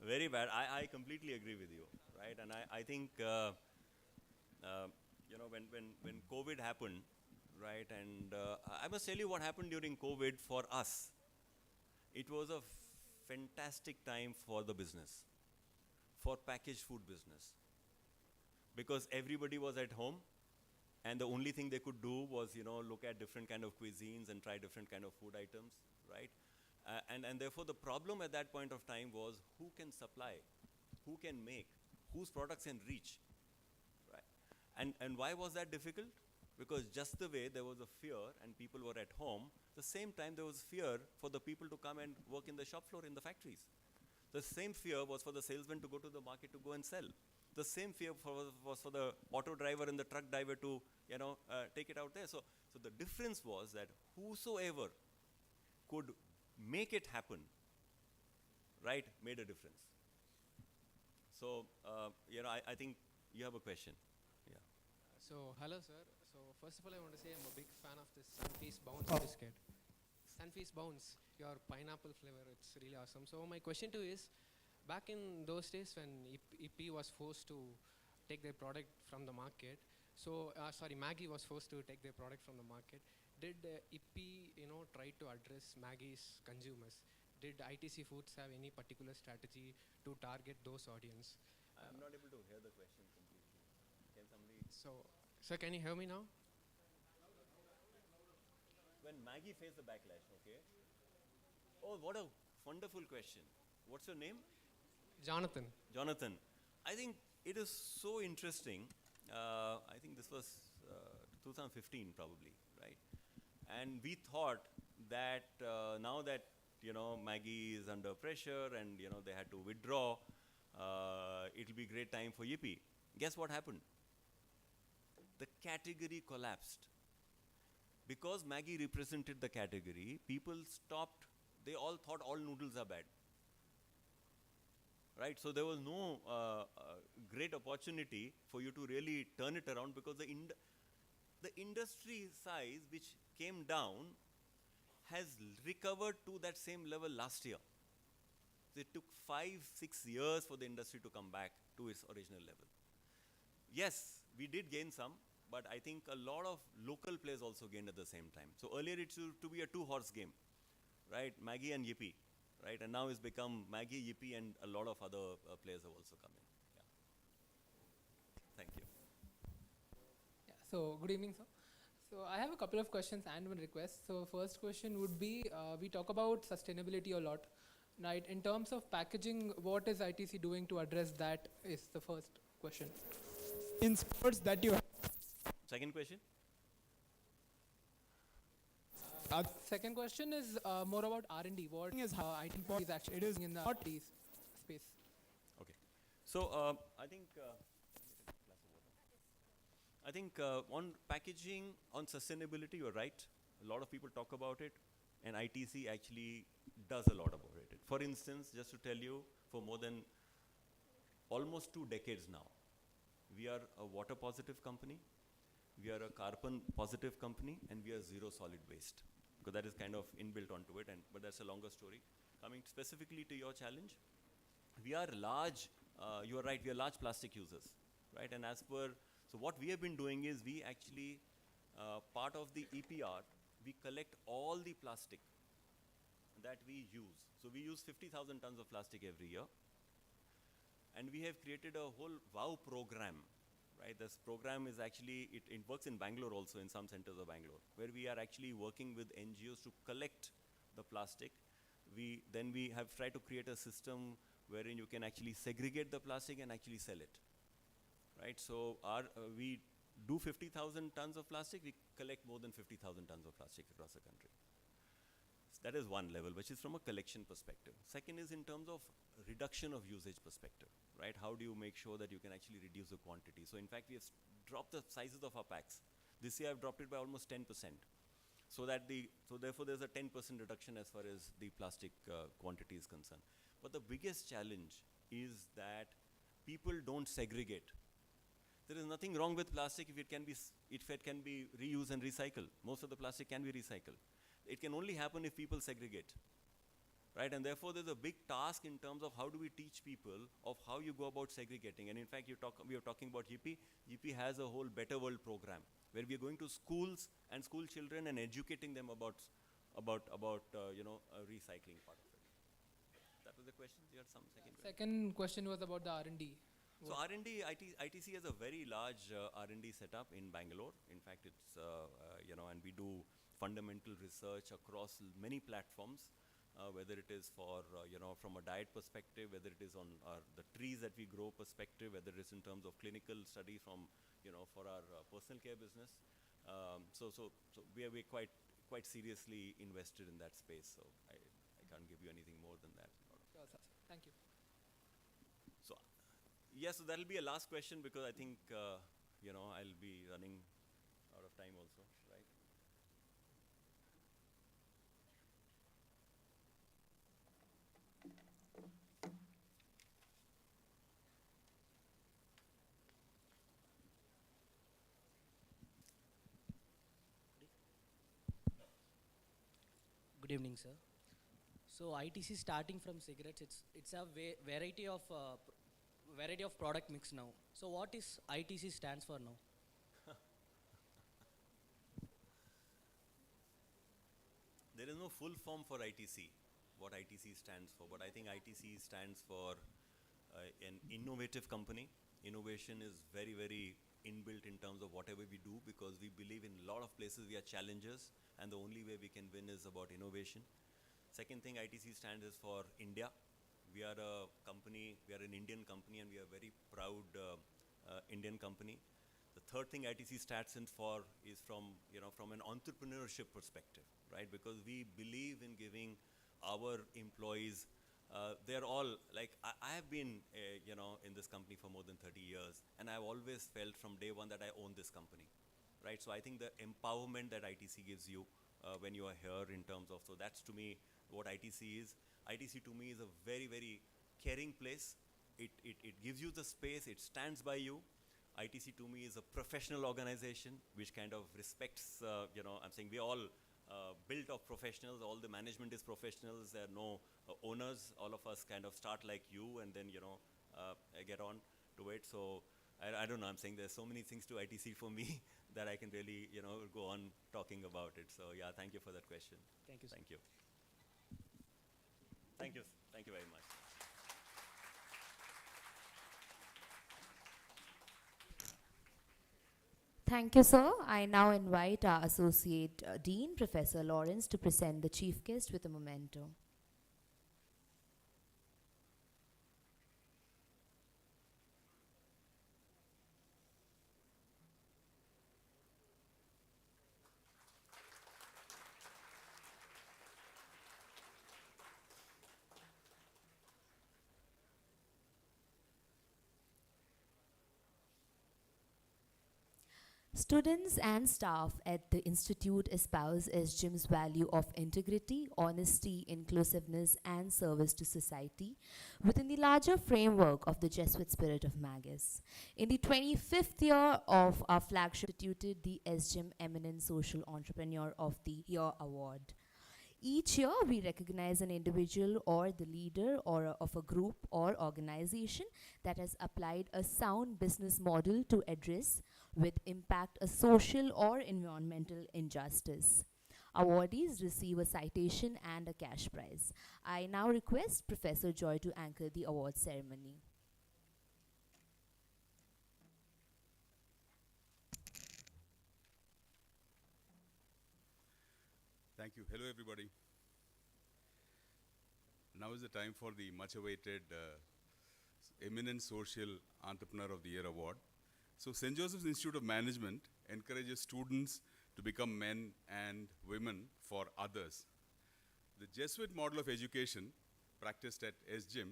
very bad. I completely agree with you, right? And I think when COVID happened, right? And I must tell you what happened during COVID for us. It was a fantastic time for the business, for packaged food business, because everybody was at home, and the only thing they could do was, look at different kind of cuisines and try different kind of food items, right? And therefore, the problem at that point of time was who can supply, who can make, whose products can reach, right? And why was that difficult? Because just the way there was a fear and people were at home, the same time there was fear for the people to come and work in the shop floor in the factories. The same fear was for the salesman to go to the market to go and sell. The same fear was for the auto driver and the truck driver to, take it out there. So the difference was that whosoever could make it happen, right, made a difference. So, I think you have a question. Yeah. So, hello, sir. So, first of all, I want to say I'm a big fan of this Sunfeast Bounce biscuit. Sunfeast Bounce, your pineapple flavor, it's really awesome. So, my question to you is, back in those days when EP was forced to take their product from the market, Maggie was forced to take their product from the market, did EP, try to address Maggie's consumers? Did ITC Foods have any particular strategy to target those audience? I'm not able to hear the question completely. Can somebody... So can you hear me now? When Maggie faced the backlash, okay? Oh, what a wonderful question. What's your name? Jonathan. Jonathan. I think it is so interesting. I think this was 2015 probably, right? And we thought that now that, Maggie is under pressure and, they had to withdraw, it'll be great time for Yippee. Guess what happened? The category collapsed. Because Maggie represented the category, people stopped, they all thought all noodles are bad. Right, so there was no great opportunity for you to really turn it around, because the industry size, which came down, has recovered to that same level last year. So it took 5-6 years for the industry to come back to its original level. Yes, we did gain some, but I think a lot of local players also gained at the same time. So earlier it used to be a two-horse game, right? Maggie and Yippee, right? And now it's become Maggie, Yippee, and a lot of other players have also come in. Yeah. Thank you. Yeah, so good evening, sir. So I have a couple of questions and one request. So first question would be, we talk about sustainability a lot, right? In terms of packaging, what is ITC doing to address that is the first question. In sports that you have. Second question? Second question is more about R&D. What is IT is actually it is in the R&D space? Okay. So I think on packaging, on sustainability, you're right. A lot of people talk about it, and ITC actually does a lot about it. For instance, just to tell you, for more than almost 2 decades now, we are a water positive company, we are a carbon positive company, and we are zero solid waste. Because that is kind of inbuilt onto it, but that's a longer story. Coming specifically to your challenge, we are large, you are right, we are large plastic users, right? And as per, so what we have been doing is we actually, part of the EPR, we collect all the plastic that we use. So we use 50,000 tons of plastic every year. And we have created a whole WOW program, right? This program is actually, it works in Bangalore also, in some centers of Bangalore, where we are actually working with NGOs to collect the plastic. Then we have tried to create a system wherein you can actually segregate the plastic and actually sell it, right? So we do 50,000 tons of plastic, we collect more than 50,000 tons of plastic across the country. So that is one level, which is from a collection perspective. Second is in terms of reduction of usage perspective, right? How do you make sure that you can actually reduce the quantity? So in fact, we have dropped the sizes of our packs. This year I've dropped it by almost 10%. So therefore there's a 10% reduction as far as the plastic quantity is concerned. But the biggest challenge is that people don't segregate. There is nothing wrong with plastic if it can be reused and recycled. Most of the plastic can be recycled. It can only happen if people segregate, right? And therefore there's a big task in terms of how do we teach people of how you go about segregating. And in fact, we are talking about YIPI. YIPI has a whole Better World program where we are going to schools and school children and educating them about recycling part of it. That was the question. You had some second question. Second question was about the R&D. So R&D, ITC has a very large R&D setup in Bangalore. In fact, it's, and we do fundamental research across many platforms, whether it is for, from a diet perspective, whether it is on the trees that we grow perspective, whether it is in terms of clinical study from, for our personal care business. So we are quite seriously invested in that space. So I can't give you anything more than that. Sure, sir. Thank you. So, yes, so that will be a last question because I think, I'll be running out of time also, right? Good evening, sir. So ITC starting from cigarettes, it's a variety of product mix now. So what is ITC stands for now? There is no full form for ITC, what ITC stands for, but I think ITC stands for an innovative company. Innovation is very, very inbuilt in terms of whatever we do because we believe in a lot of places we are challengers and the only way we can win is about innovation. Second thing ITC stands is for India. We are a company, we are an Indian company and we are a very proud Indian company. The third thing ITC stands for is from an entrepreneurship perspective, right? Because we believe in giving our employees, they're all, like, I have been, in this company for more than 30 years, and I've always felt from day one that I own this company, right? So I think the empowerment that ITC gives you when you are here in terms of, so that's to me what ITC is. ITC to me is a very, very caring place. It gives you the space, it stands by you. ITC to me is a professional organization which kind of respects, I'm saying we all built of professionals, all the management is professionals, there are no owners, all of us kind of start like you and then, get on to it. So I don't know, I'm saying there's so many things to ITC for me that I can really, go on talking about it. So yeah, thank you for that question. Thank you, sir. Thank you. Thank you. Thank you very much. Thank you, sir. I now invite our Associate Dean, Professor Lawrence, to present the chief guest with a memento. Students and staff at the Institute espouse SGIM's value of integrity, honesty, inclusiveness, and service to society within the larger framework of the Jesuit spirit of Magus. In the 25th year of our flagship, instituted the SGIM Eminent Social Entrepreneur of the Year Award. Each year, we recognize an individual or the leader of a group or organization that has applied a sound business model to address with impact a social or environmental injustice. Awardees receive a citation and a cash prize. I now request Professor Joy to anchor the award ceremony. Thank you. Hello, everybody. Now is the time for the much-awaited Eminent Social Entrepreneur of the Year Award. So St. Joseph's Institute of Management encourages students to become men and women for others. The Jesuit model of education practiced at SGIM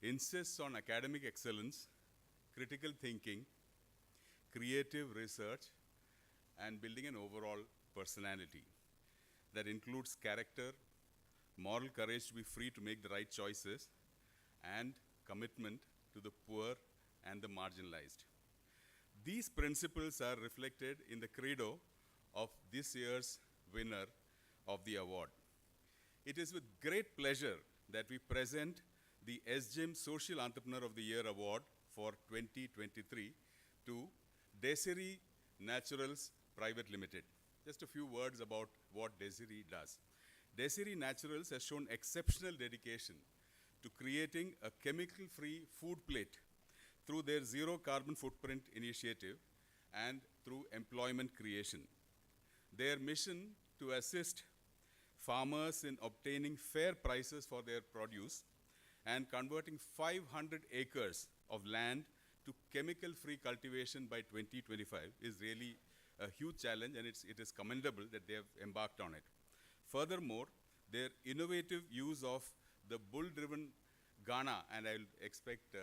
insists on academic excellence, critical thinking, creative research, and building an overall personality that includes character, moral courage to be free to make the right choices, and commitment to the poor and the marginalized. These principles are reflected in the credo of this year's winner of the award. It is with great pleasure that we present the SGIM Social Entrepreneur of the Year Award for 2023 to Desiree Naturals Private Limited. Just a few words about what Desiree does. Desiree Naturals has shown exceptional dedication to creating a chemical-free food plate through their zero carbon footprint initiative and through employment creation. Their mission to assist farmers in obtaining fair prices for their produce and converting 500 acres of land to chemical-free cultivation by 2025 is really a huge challenge, and it is commendable that they have embarked on it. Furthermore, their innovative use of the bull-driven Ghana, and I'll expect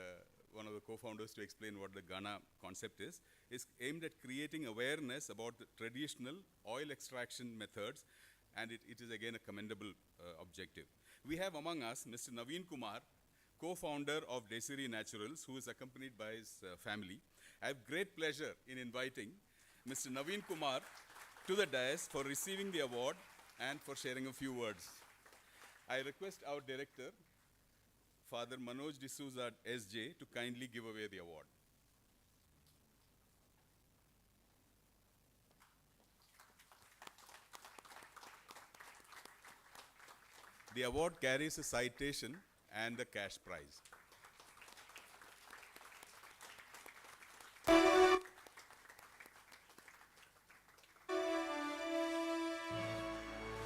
one of the co-founders to explain what the Ghana concept is aimed at creating awareness about the traditional oil extraction methods, and it is again a commendable objective. We have among us Mr. Naveen Kumar, co-founder of Desiree Naturals, who is accompanied by his family. I have great pleasure in inviting Mr. Naveen Kumar to the dais for receiving the award and for sharing a few words. I request our director, Father Manoj D'Souza, SJ, to kindly give away the award. The award carries a citation and a cash prize.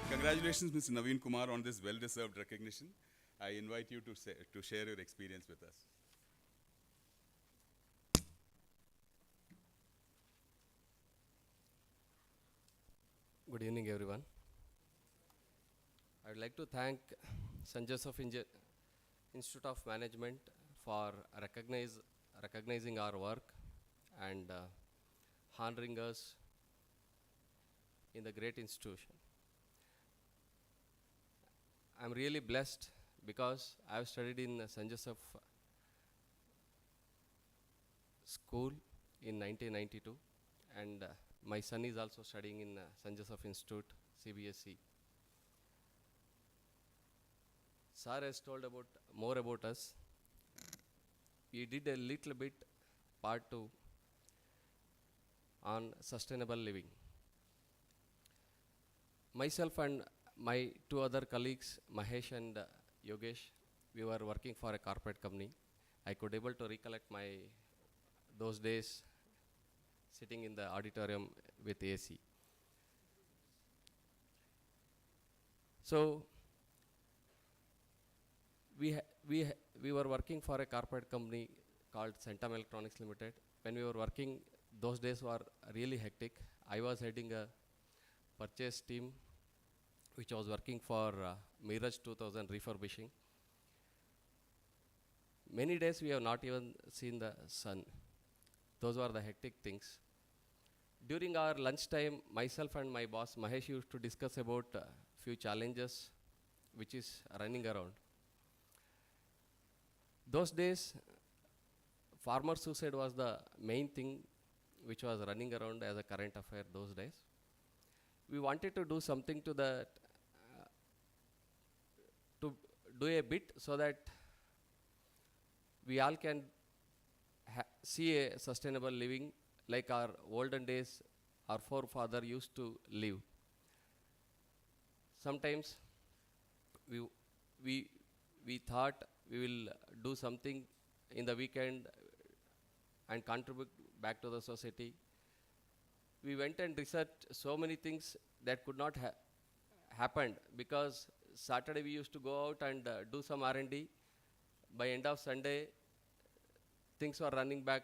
Congratulations, Mr. Naveen Kumar, on this well-deserved recognition. I invite you to share your experience with us. Good evening, everyone. I would like to thank St. Joseph Institute of Management for recognizing our work and honoring us in the great institution. I'm really blessed because I've studied in St. Joseph School in 1992, and my son is also studying in St. Joseph Institute, CBSE. Sir has told more about us. We did a little bit part 2 on sustainable living. Myself and my 2 other colleagues, Mahesh and Yogesh, we were working for a corporate company. I could able to recollect those days sitting in the auditorium with AC. So we were working for a corporate company called Centum Electronics Limited. When we were working, those days were really hectic. I was heading a purchase team which was working for Mirage 2000 refurbishing. Many days we have not even seen the sun. Those were the hectic things. During our lunchtime, myself and my boss Mahesh used to discuss about few challenges which is running around. Those days, farmer suicide was the main thing which was running around as a current affair those days. We wanted to do something to that, to do a bit so that we all can see a sustainable living like our olden days our forefather used to live. Sometimes we, we, we thought we will do something in the weekend and contribute back to the society. We went and researched so many things that could not happen because Saturday we used to go out and do some R&D. By end of Sunday, things were running back.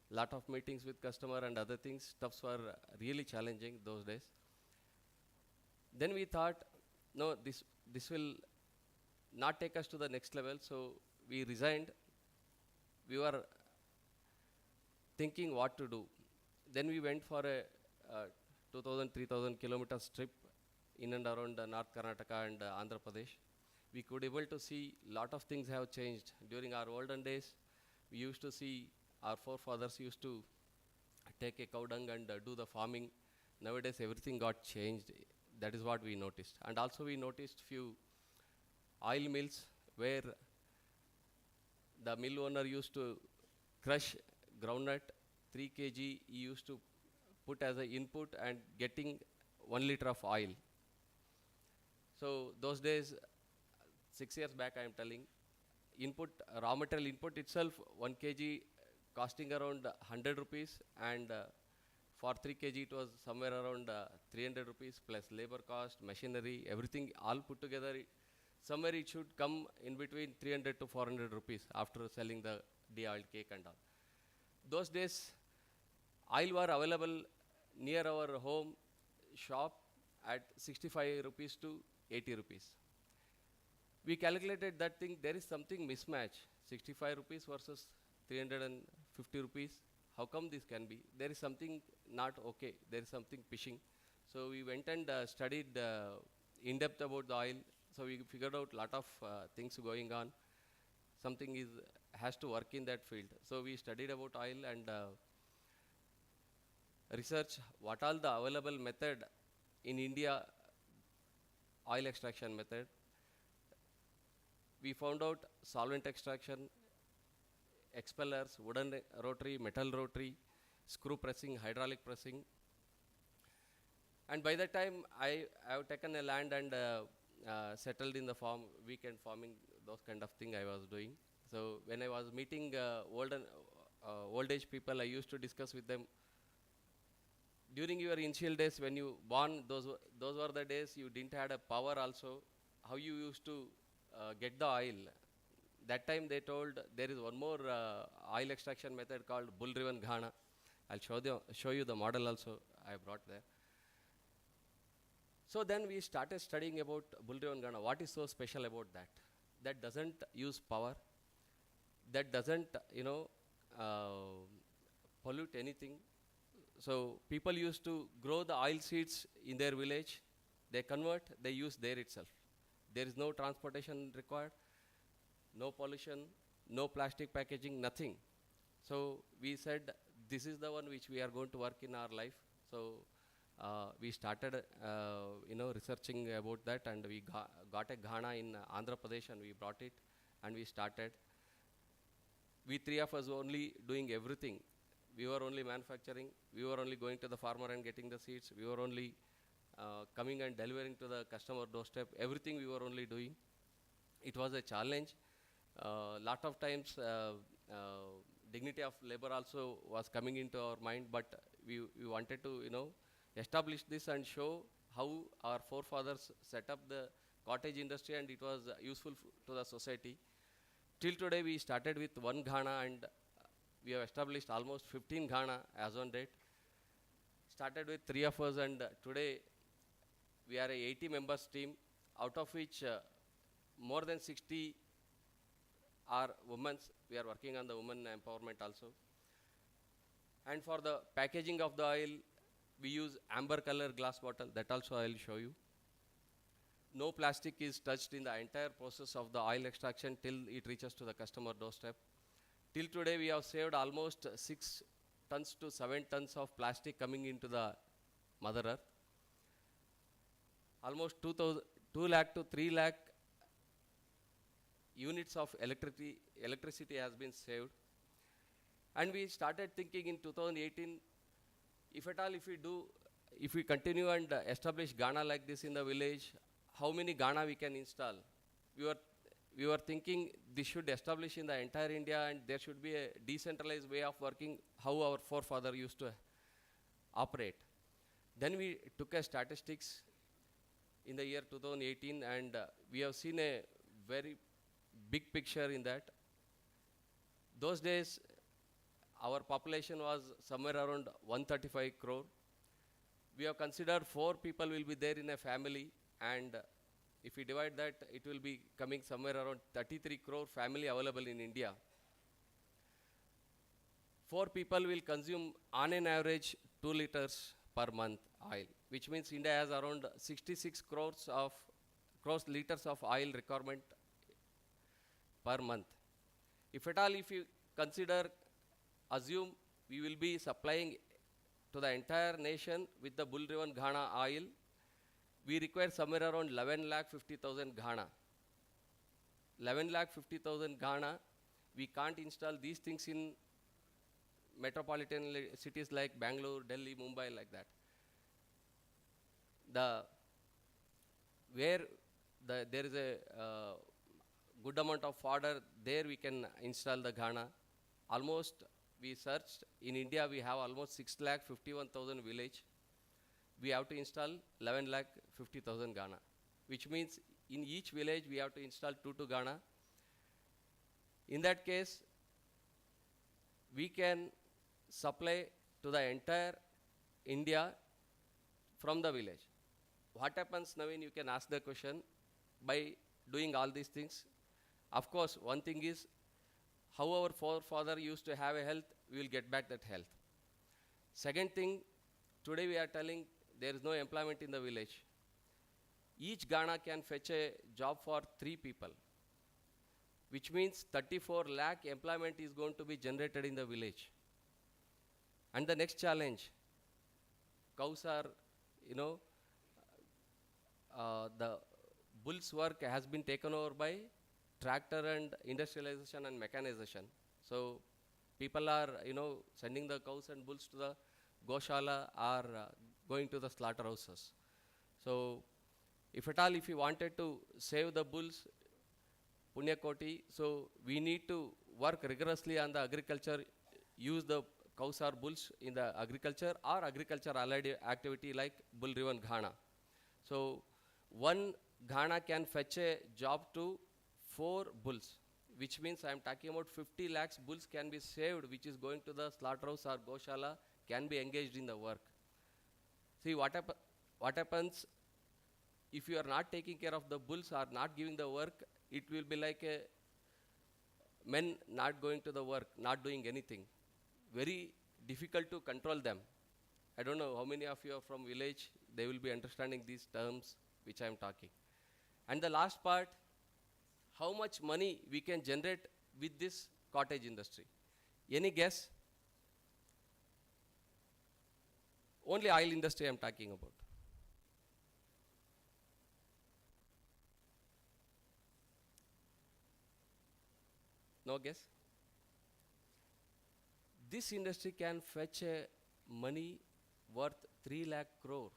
Lot of meetings with customer and other things. Stuffs were really challenging those days. Then we thought, no, this will not take us to the next level. So we resigned. We were thinking what to do. Then we went for a 2,000, 3,000 kilometers trip in and around North Karnataka and Andhra Pradesh. We could able to see lot of things have changed. During our olden days, we used to see our forefathers used to take a cow dung and do the farming. Nowadays, everything got changed. That is what we noticed. And also we noticed few oil mills where the mill owner used to crush groundnut 3 kg he used to put as an input and getting 1 liter of oil. So those days, 6 years back I am telling, input, raw material input itself 1 kg costing around 100 rupees and for 3 kg it was somewhere around 300 rupees plus labor cost, machinery, everything all put together. Somewhere it should come in between 300 to 400 rupees after selling the de-oiled cake and all. Those days, oil were available near our home shop at 65 rupees to 80 rupees. We calculated that thing, there is something mismatch, 65 rupees versus 350 rupees. How come this can be? There is something not okay, there is something fishing. So we went and studied in depth about the oil. So we figured out lot of things going on. Something has to work in that field. So we studied about oil and research what all the available method in India, oil extraction method. We found out solvent extraction, expellers, wooden rotary, metal rotary, screw pressing, hydraulic pressing. And by that time, I have taken a land and settled in the farm, weekend farming, those kind of thing I was doing. So when I was meeting old age people, I used to discuss with them. During your initial days when you born, those were the days you didn't had a power also. How you used to get the oil. That time they told there is one more oil extraction method called bull-driven ghana. I'll show you the model also I brought there. So then we started studying about bull-driven ghana. What is so special about that? That doesn't use power. That doesn't, pollute anything. So people used to grow the oil seeds in their village. They convert, they use there itself. There is no transportation required, no pollution, no plastic packaging, nothing. So we said, this is the one which we are going to work in our life. So we started, researching about that, and we got a ghana in Andhra Pradesh, and we brought it, and we started. We three of us were only doing everything. We were only manufacturing. We were only going to the farmer and getting the seeds. We were only coming and delivering to the customer doorstep. Everything we were only doing. It was a challenge. Lot of times, dignity of labor also was coming into our mind, but we wanted to, establish this and show how our forefathers set up the cottage industry, and it was useful to the society. Till today, we started with one ghana, and we have established almost 15 ghana as on date. Started with 3 of us, and today we are a 80 members team, out of which more than 60 are women. We are working on the women empowerment also. And for the packaging of the oil, We use amber color glass bottle, that also I will show you. No plastic is touched in the entire process of the oil extraction till it reaches to the customer doorstep. Till today, we have saved almost 6 tons to 7 tons of plastic coming into the Mother Earth. Almost 2 lakh to 3 lakh units of electricity has been saved. And we started thinking in 2018, if at all, if we continue and establish Ghana like this in the village, how many Ghana we can install? We were thinking this should establish in the entire India, and there should be a decentralized way of working, how our forefather used to operate. Then we took a statistics in the year 2018, and we have seen a very big picture in that. Those days, our population was somewhere around 135 crore. We have considered 4 people will be there in a family, and if we divide that, it will be coming somewhere around 33 crore family available in India. 4 people will consume on an average 2 liters per month oil, which means India has around 66 crores liters of oil requirement per month. If at all, if you assume we will be supplying to the entire nation with the bull-driven Ghana oil, we require somewhere around 11,50,000 Ghana. 11,50,000 Ghana, we can't install these things in metropolitan cities like Bangalore, Delhi, Mumbai, like that. Where there is a good amount of fodder, there we can install the Ghana. Almost, we searched, in India we have almost 6,51,000 village. We have to install 11,50,000 Ghana, which means in each village we have to install 2 Ghana. In that case, we can supply to the entire India from the village. What happens, Naveen, you can ask the question, by doing all these things? Of course, one thing is, how our forefather used to have a health, we will get back that health. Second thing, today we are telling there is no employment in the village. Each Ghana can fetch a job for 3 people, which means 34 lakh employment is going to be generated in the village. And the next challenge, cows are, the bull's work has been taken over by tractor and industrialization and mechanization. So people are, sending the cows and bulls to the Goshala or going to the slaughterhouses. So if at all, if we wanted to save the bulls, Punyakoti, so we need to work rigorously on the agriculture, use the cows or bulls in the agriculture or agriculture allied activity like bull-driven Ghana. So one Ghana can fetch a job to 4 bulls, which means I am talking about 50 lakhs bulls can be saved, which is going to the slaughterhouse or Goshala, can be engaged in the work. See what happens if you are not taking care of the bulls or not giving the work, it will be like a men not going to the work, not doing anything. Very difficult to control them. I don't know how many of you are from village, they will be understanding these terms which I am talking. And the last part, how much money we can generate with this cottage industry? Any guess? Only oil industry I am talking about. No guess? This industry can fetch a money worth 3 lakh crore.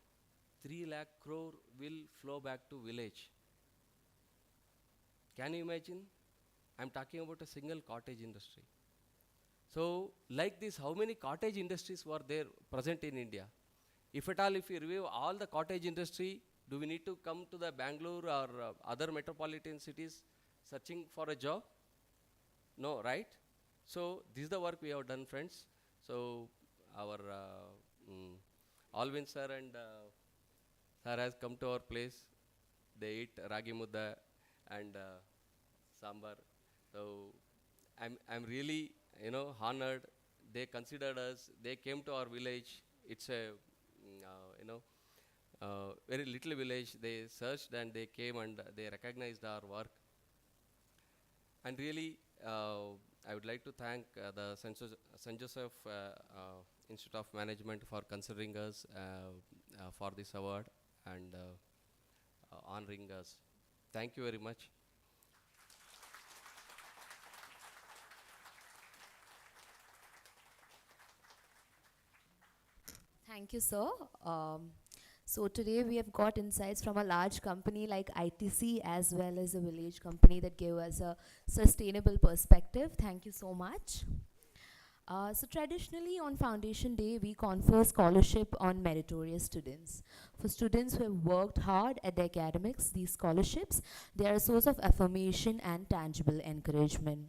3 lakh crore will flow back to village. Can you imagine? I'm talking about a single cottage industry. So, like this, how many cottage industries were there present in India? If at all, if we review all the cottage industry, do we need to come to the Bangalore or other metropolitan cities searching for a job? No, right? So, this is the work we have done, friends. So, our Alvin sir and sir has come to our place. They eat ragi mudda and sambar. So, I'm really, honored. They considered us. They came to our village. It's a very little village. They searched and they came and they recognized our work. And really, I would like to thank the St. Joseph Institute of Management for considering us for this award and honoring us. Thank you very much. Thank you, sir. So today we have got insights from a large company like ITC as well as a village company that gave us a sustainable perspective. Thank you so much. So traditionally on Foundation Day, we confer scholarship on meritorious students. For students who have worked hard at their academics, these scholarships, they are a source of affirmation and tangible encouragement.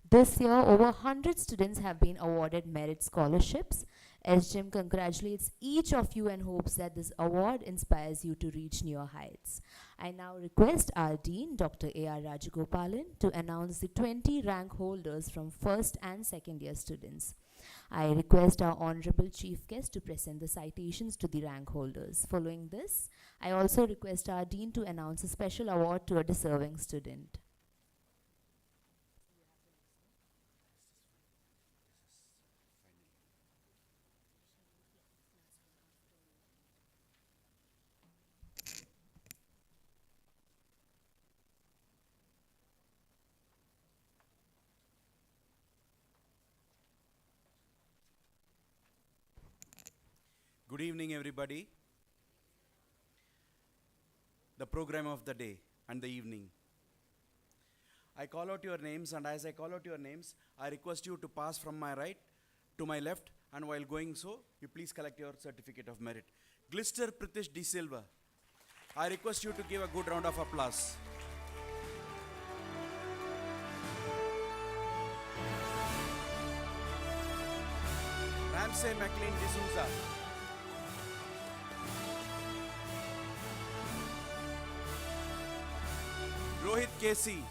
This year, over 100 students have been awarded merit scholarships. SGM congratulates each of you and hopes that this award inspires you to reach newer heights. I now request our Dean, Dr. A.R. Rajagopalan, to announce the 20 rank holders from first and second year students. I request our Honorable Chief Guest to present the citations to the rank holders. Following this, I also request our Dean to announce a special award to a deserving student. Good evening, everybody. The program of the day and the evening. I call out your names, and as I call out your names, I request you to pass from my right to my left, and while going so, you please collect your certificate of merit. Glister Pritish De Silva. I request you to give a good round of applause. Ramsey McLean D'Souza. Rohit Casey.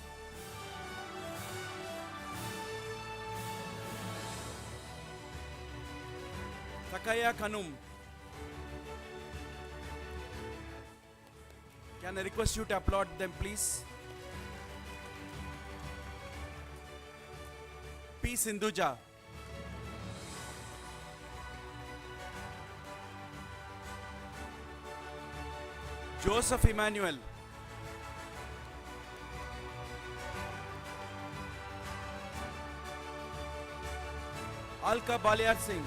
Takaya Kanum. Can I request you to applaud them, please? P. Sindhuja. Joseph Emmanuel. Alka Balyar Singh.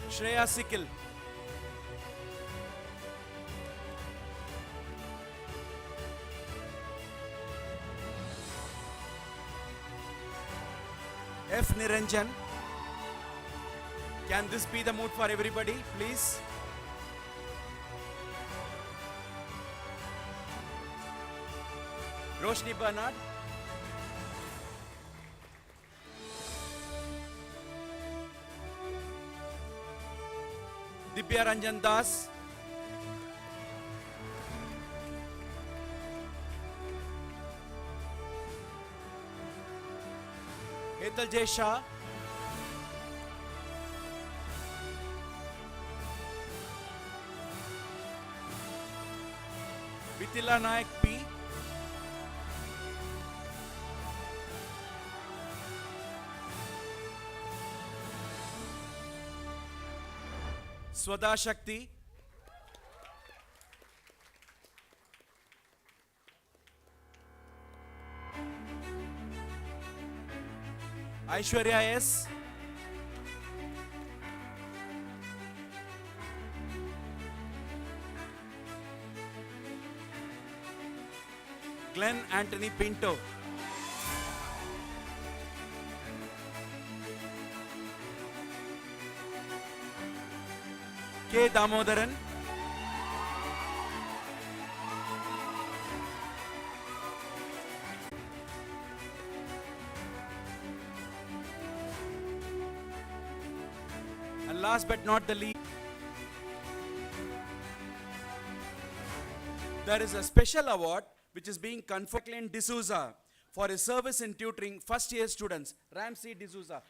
Shreya Sikil. F. Niranjan. Can this be the mood for everybody, please? Roshni Bernard. Dibya Ranjan Das. Hetal J. Shah. Vitila Nayak P. Swada Shakti. Aishwarya S. Glenn Anthony Pinto. K. Damodaran. And last but not the least, there is a special award which is being conferred on D'Souza for his service in tutoring first year students, Ramsey D'Souza.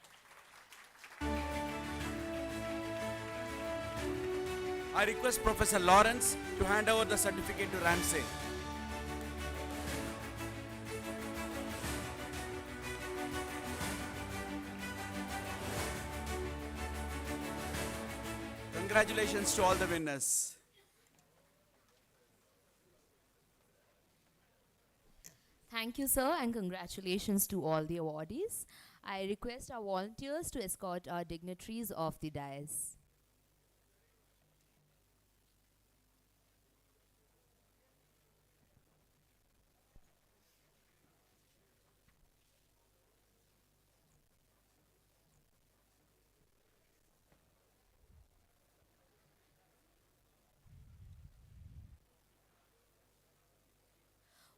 I request Professor Lawrence to hand over the certificate to Ramsey. Congratulations to all the winners. Thank you, sir, and congratulations to all the awardees. I request our volunteers to escort our dignitaries off the dais.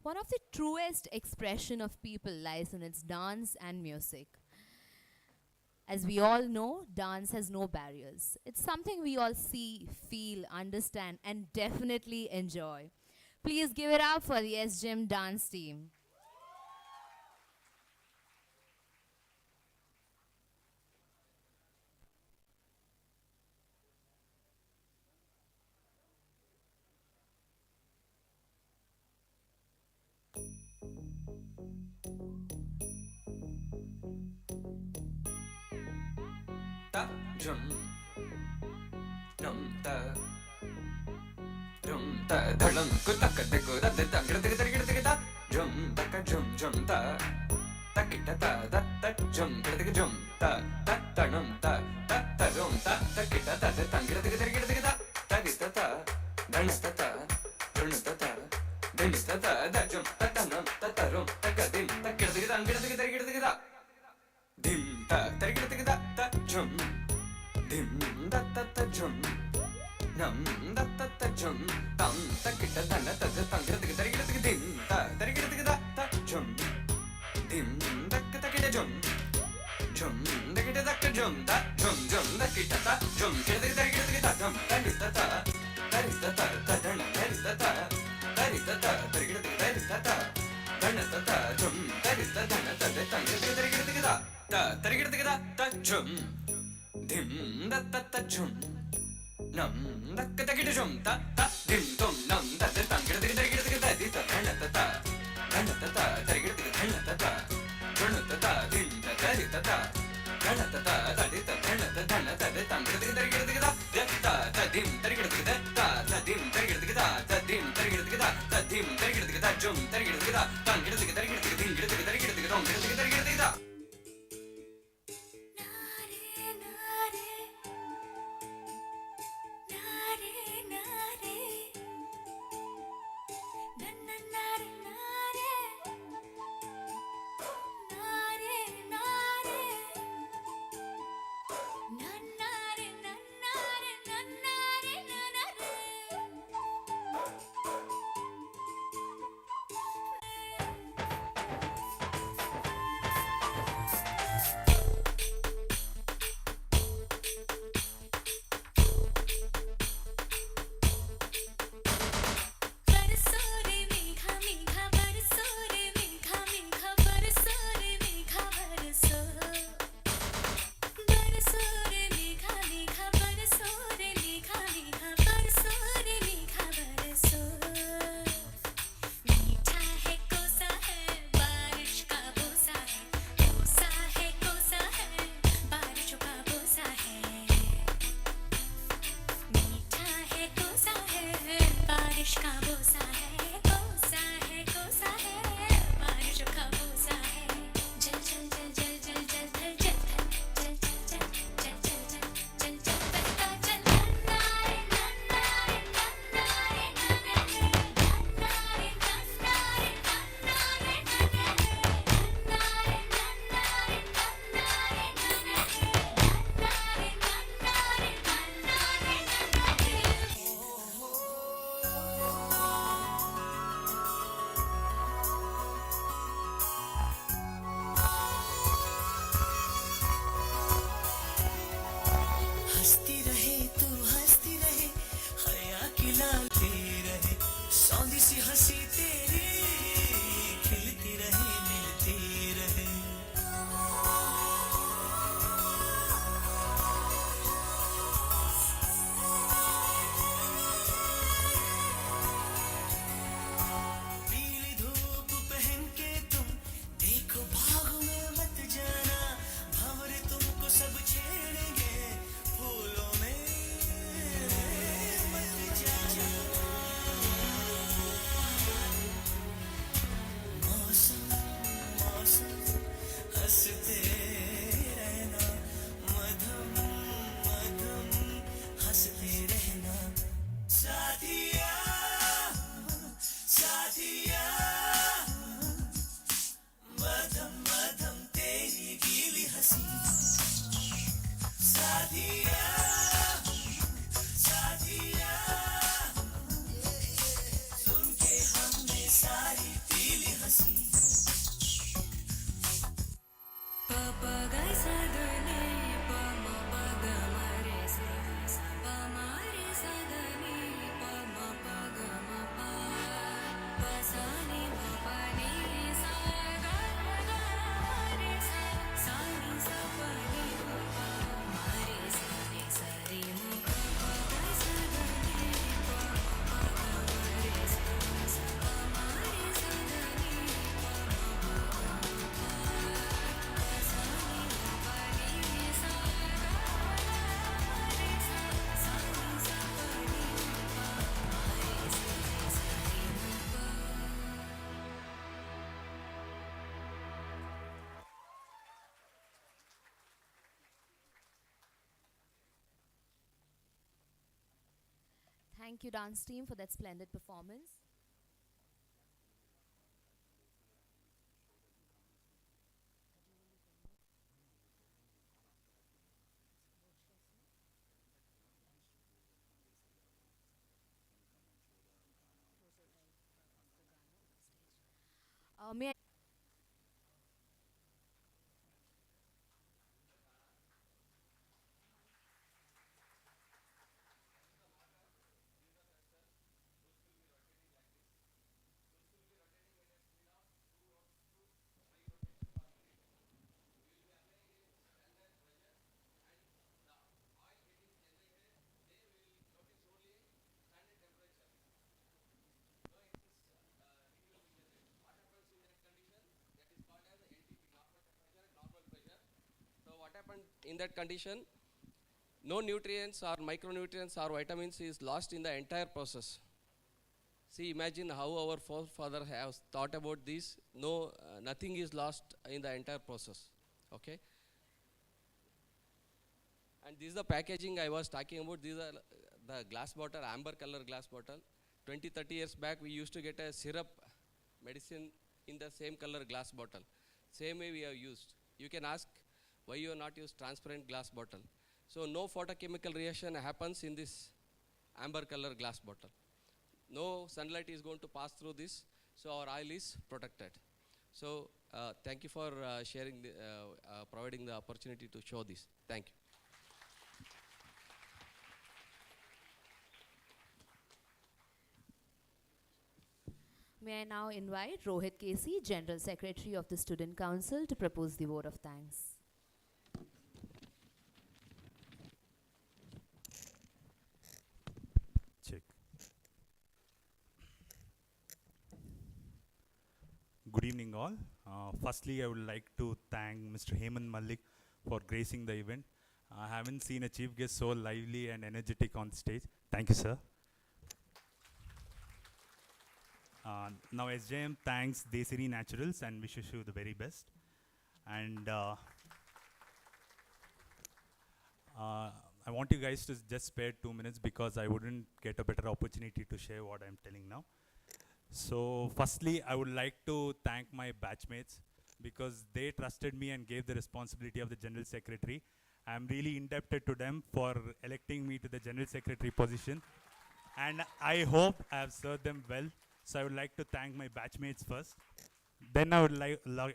One of the truest expression of people lies in its dance and music. As we all know, dance has no barriers. It's something we all see, feel, understand, and definitely enjoy. Please give it up for the SGM dance team. Ta drum dum ta dhalam kutaka deko da de ta gira gira gira gira ta drum taka drum ta takita ta da ta drum gira gira drum ta dum ta rum ta takita ta de ta gira gira gira gira ta gita ta dhanasta ta dhunasta ta dhinista ta da drum ta nam ta rum ta dim ta gira gira gira gira dim ta gira gira ta drum dim da ta drum nam da ta drum tam ta kita dana ta ta gira gira dim ta gira gira ta drum dim da kita drum da kita da drum ta drum da kita ta drum gira gira dum ta lista ta dana lista ta gira ta dana ta drum ta lista dana ta gira ta drum dim da ta drum nam da kita drum ta dim tum nam da ta gira di ta dana ta gira ta dana ta dim da ta dana ta di ta dana ta dana ta gira ta dim gira ta dim gira ta drum gira ta gira gira Na Thank you, dance team, for that splendid performance. May I So what happened in that condition? No nutrients or micronutrients or vitamins is lost in the entire process. See, imagine how our forefather has thought about this. No, nothing is lost in the entire process. Okay. And this is the packaging I was talking about. These are the glass bottle, amber color glass bottle. 20, 30 years back, we used to get a syrup medicine in the same color glass bottle. Same way we have used. You can ask why you have not used transparent glass bottle. So no photochemical reaction happens in this amber color glass bottle. No sunlight is going to pass through this, so our oil is protected. So thank you for sharing, providing the opportunity to show this. Thank you. May I now invite Rohit Casey, General Secretary of the Student Council, to propose the vote of thanks. Check. Good evening, all. Firstly, I would like to thank Mr. Hemant Malik for gracing the event. I haven't seen a chief guest so lively and energetic on stage. Thank you, sir. Now, SJM thanks Desiri Naturals and wishes you the very best. And I want you guys to just spare 2 minutes because I wouldn't get a better opportunity to share what I'm telling now. So firstly, I would like to thank my batchmates because they trusted me and gave the responsibility of the General Secretary. I'm really indebted to them for electing me to the General Secretary position. And I hope I have served them well. So I would like to thank my batchmates first. Then I would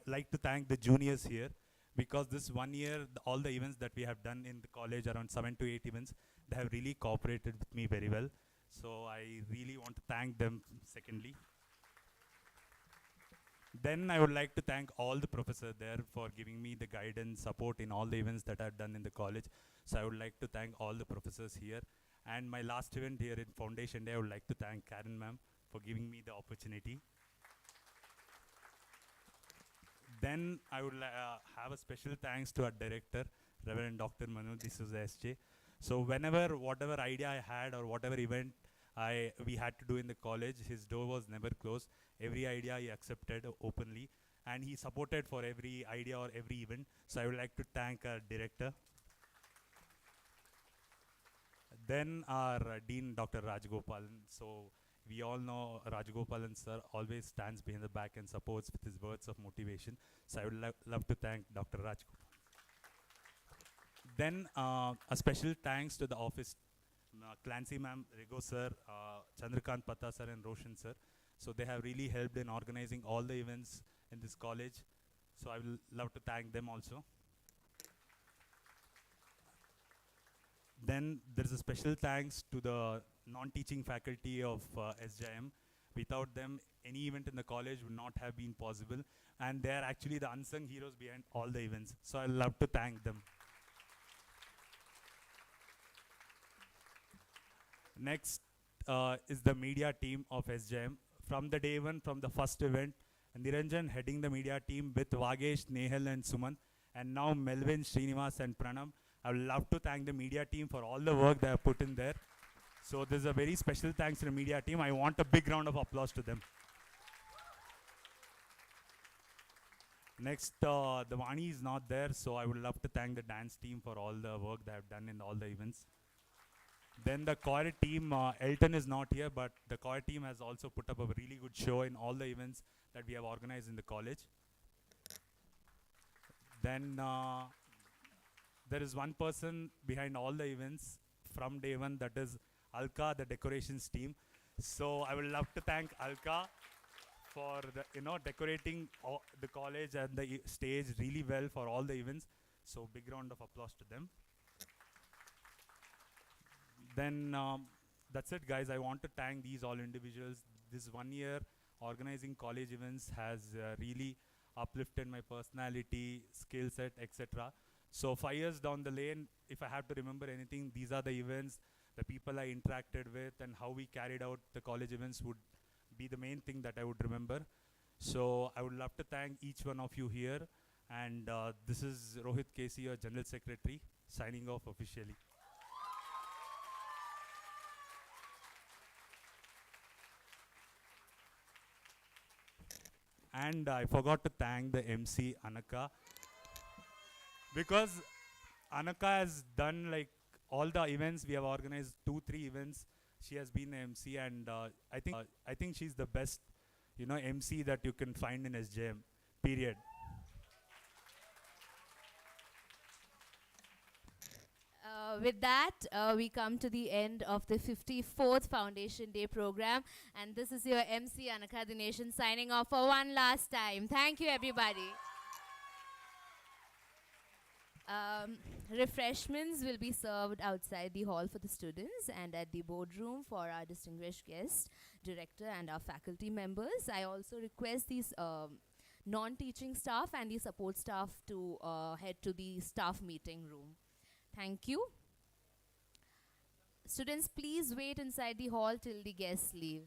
like to thank the juniors here because this 1 year, all the events that we have done in the college, around 7 to 8 events, they have really cooperated with me very well. So I really want to thank them secondly. Then I would like to thank all the professors there for giving me the guidance, support in all the events that I've done in the college. So I would like to thank all the professors here. And my last event here in Foundation Day, I would like to thank Karen ma'am for giving me the opportunity. Then I would have a special thanks to our director, Reverend Dr. Manoj D'Souza SJ. So whenever, whatever idea I had or whatever event we had to do in the college, his door was never closed. Every idea he accepted openly, and he supported for every idea or every event. So I would like to thank our director. Then our Dean, Dr. Rajgopalan. So we all know Rajgopalan sir always stands behind the back and supports with his words of motivation. So I would love to thank Dr. Rajgopalan. Then a special thanks to the office, Clancy ma'am, Rego sir, Chandrakant Patta sir and Roshan sir. So they have really helped in organizing all the events in this college. So I will love to thank them also. Then there's a special thanks to the non-teaching faculty of SJM. Without them, any event in the college would not have been possible. And they are actually the unsung heroes behind all the events. So I love to thank them. Next is the media team of SJM. From the day one, from the first event, Niranjan heading the media team with Vagesh, Nehal and Suman, and now Melvin, Srinivas and Pranam. I would love to thank the media team for all the work they have put in there. So there's a very special thanks to the media team. I want a big round of applause to them. Next, the Vani is not there, so I would love to thank the dance team for all the work they have done in all the events. Then the choir team, Elton is not here, but the choir team has also put up a really good show in all the events that we have organized in the college. Then there is one person behind all the events from day one, that is Alka, the decorations team. So I would love to thank Alka for decorating the college and the stage really well for all the events. So big round of applause to them. Then that's it, guys. I want to thank these all individuals. This 1 year organizing college events has really uplifted my personality, skill set, etc. So 5 years down the lane, if I have to remember anything, these are the events, the people I interacted with, and how we carried out the college events would be the main thing that I would remember. So I would love to thank each one of you here. And this is Rohit Casey, your General Secretary, signing off officially. And I forgot to thank the MC Anaka, because Anaka has done like all the events we have organized, 2-3 events. She has been the MC, and I think she's the best, MC that you can find in SJM. Period. With that, we come to the end of the 54th Foundation Day program. And this is your MC Anaka Dination signing off for one last time. Thank you, everybody. Refreshments will be served outside the hall for the students and at the boardroom for our distinguished guests, director, and our faculty members. I also request these non-teaching staff and the support staff to head to the staff meeting room. Thank you. Students, please wait inside the hall till the guests leave.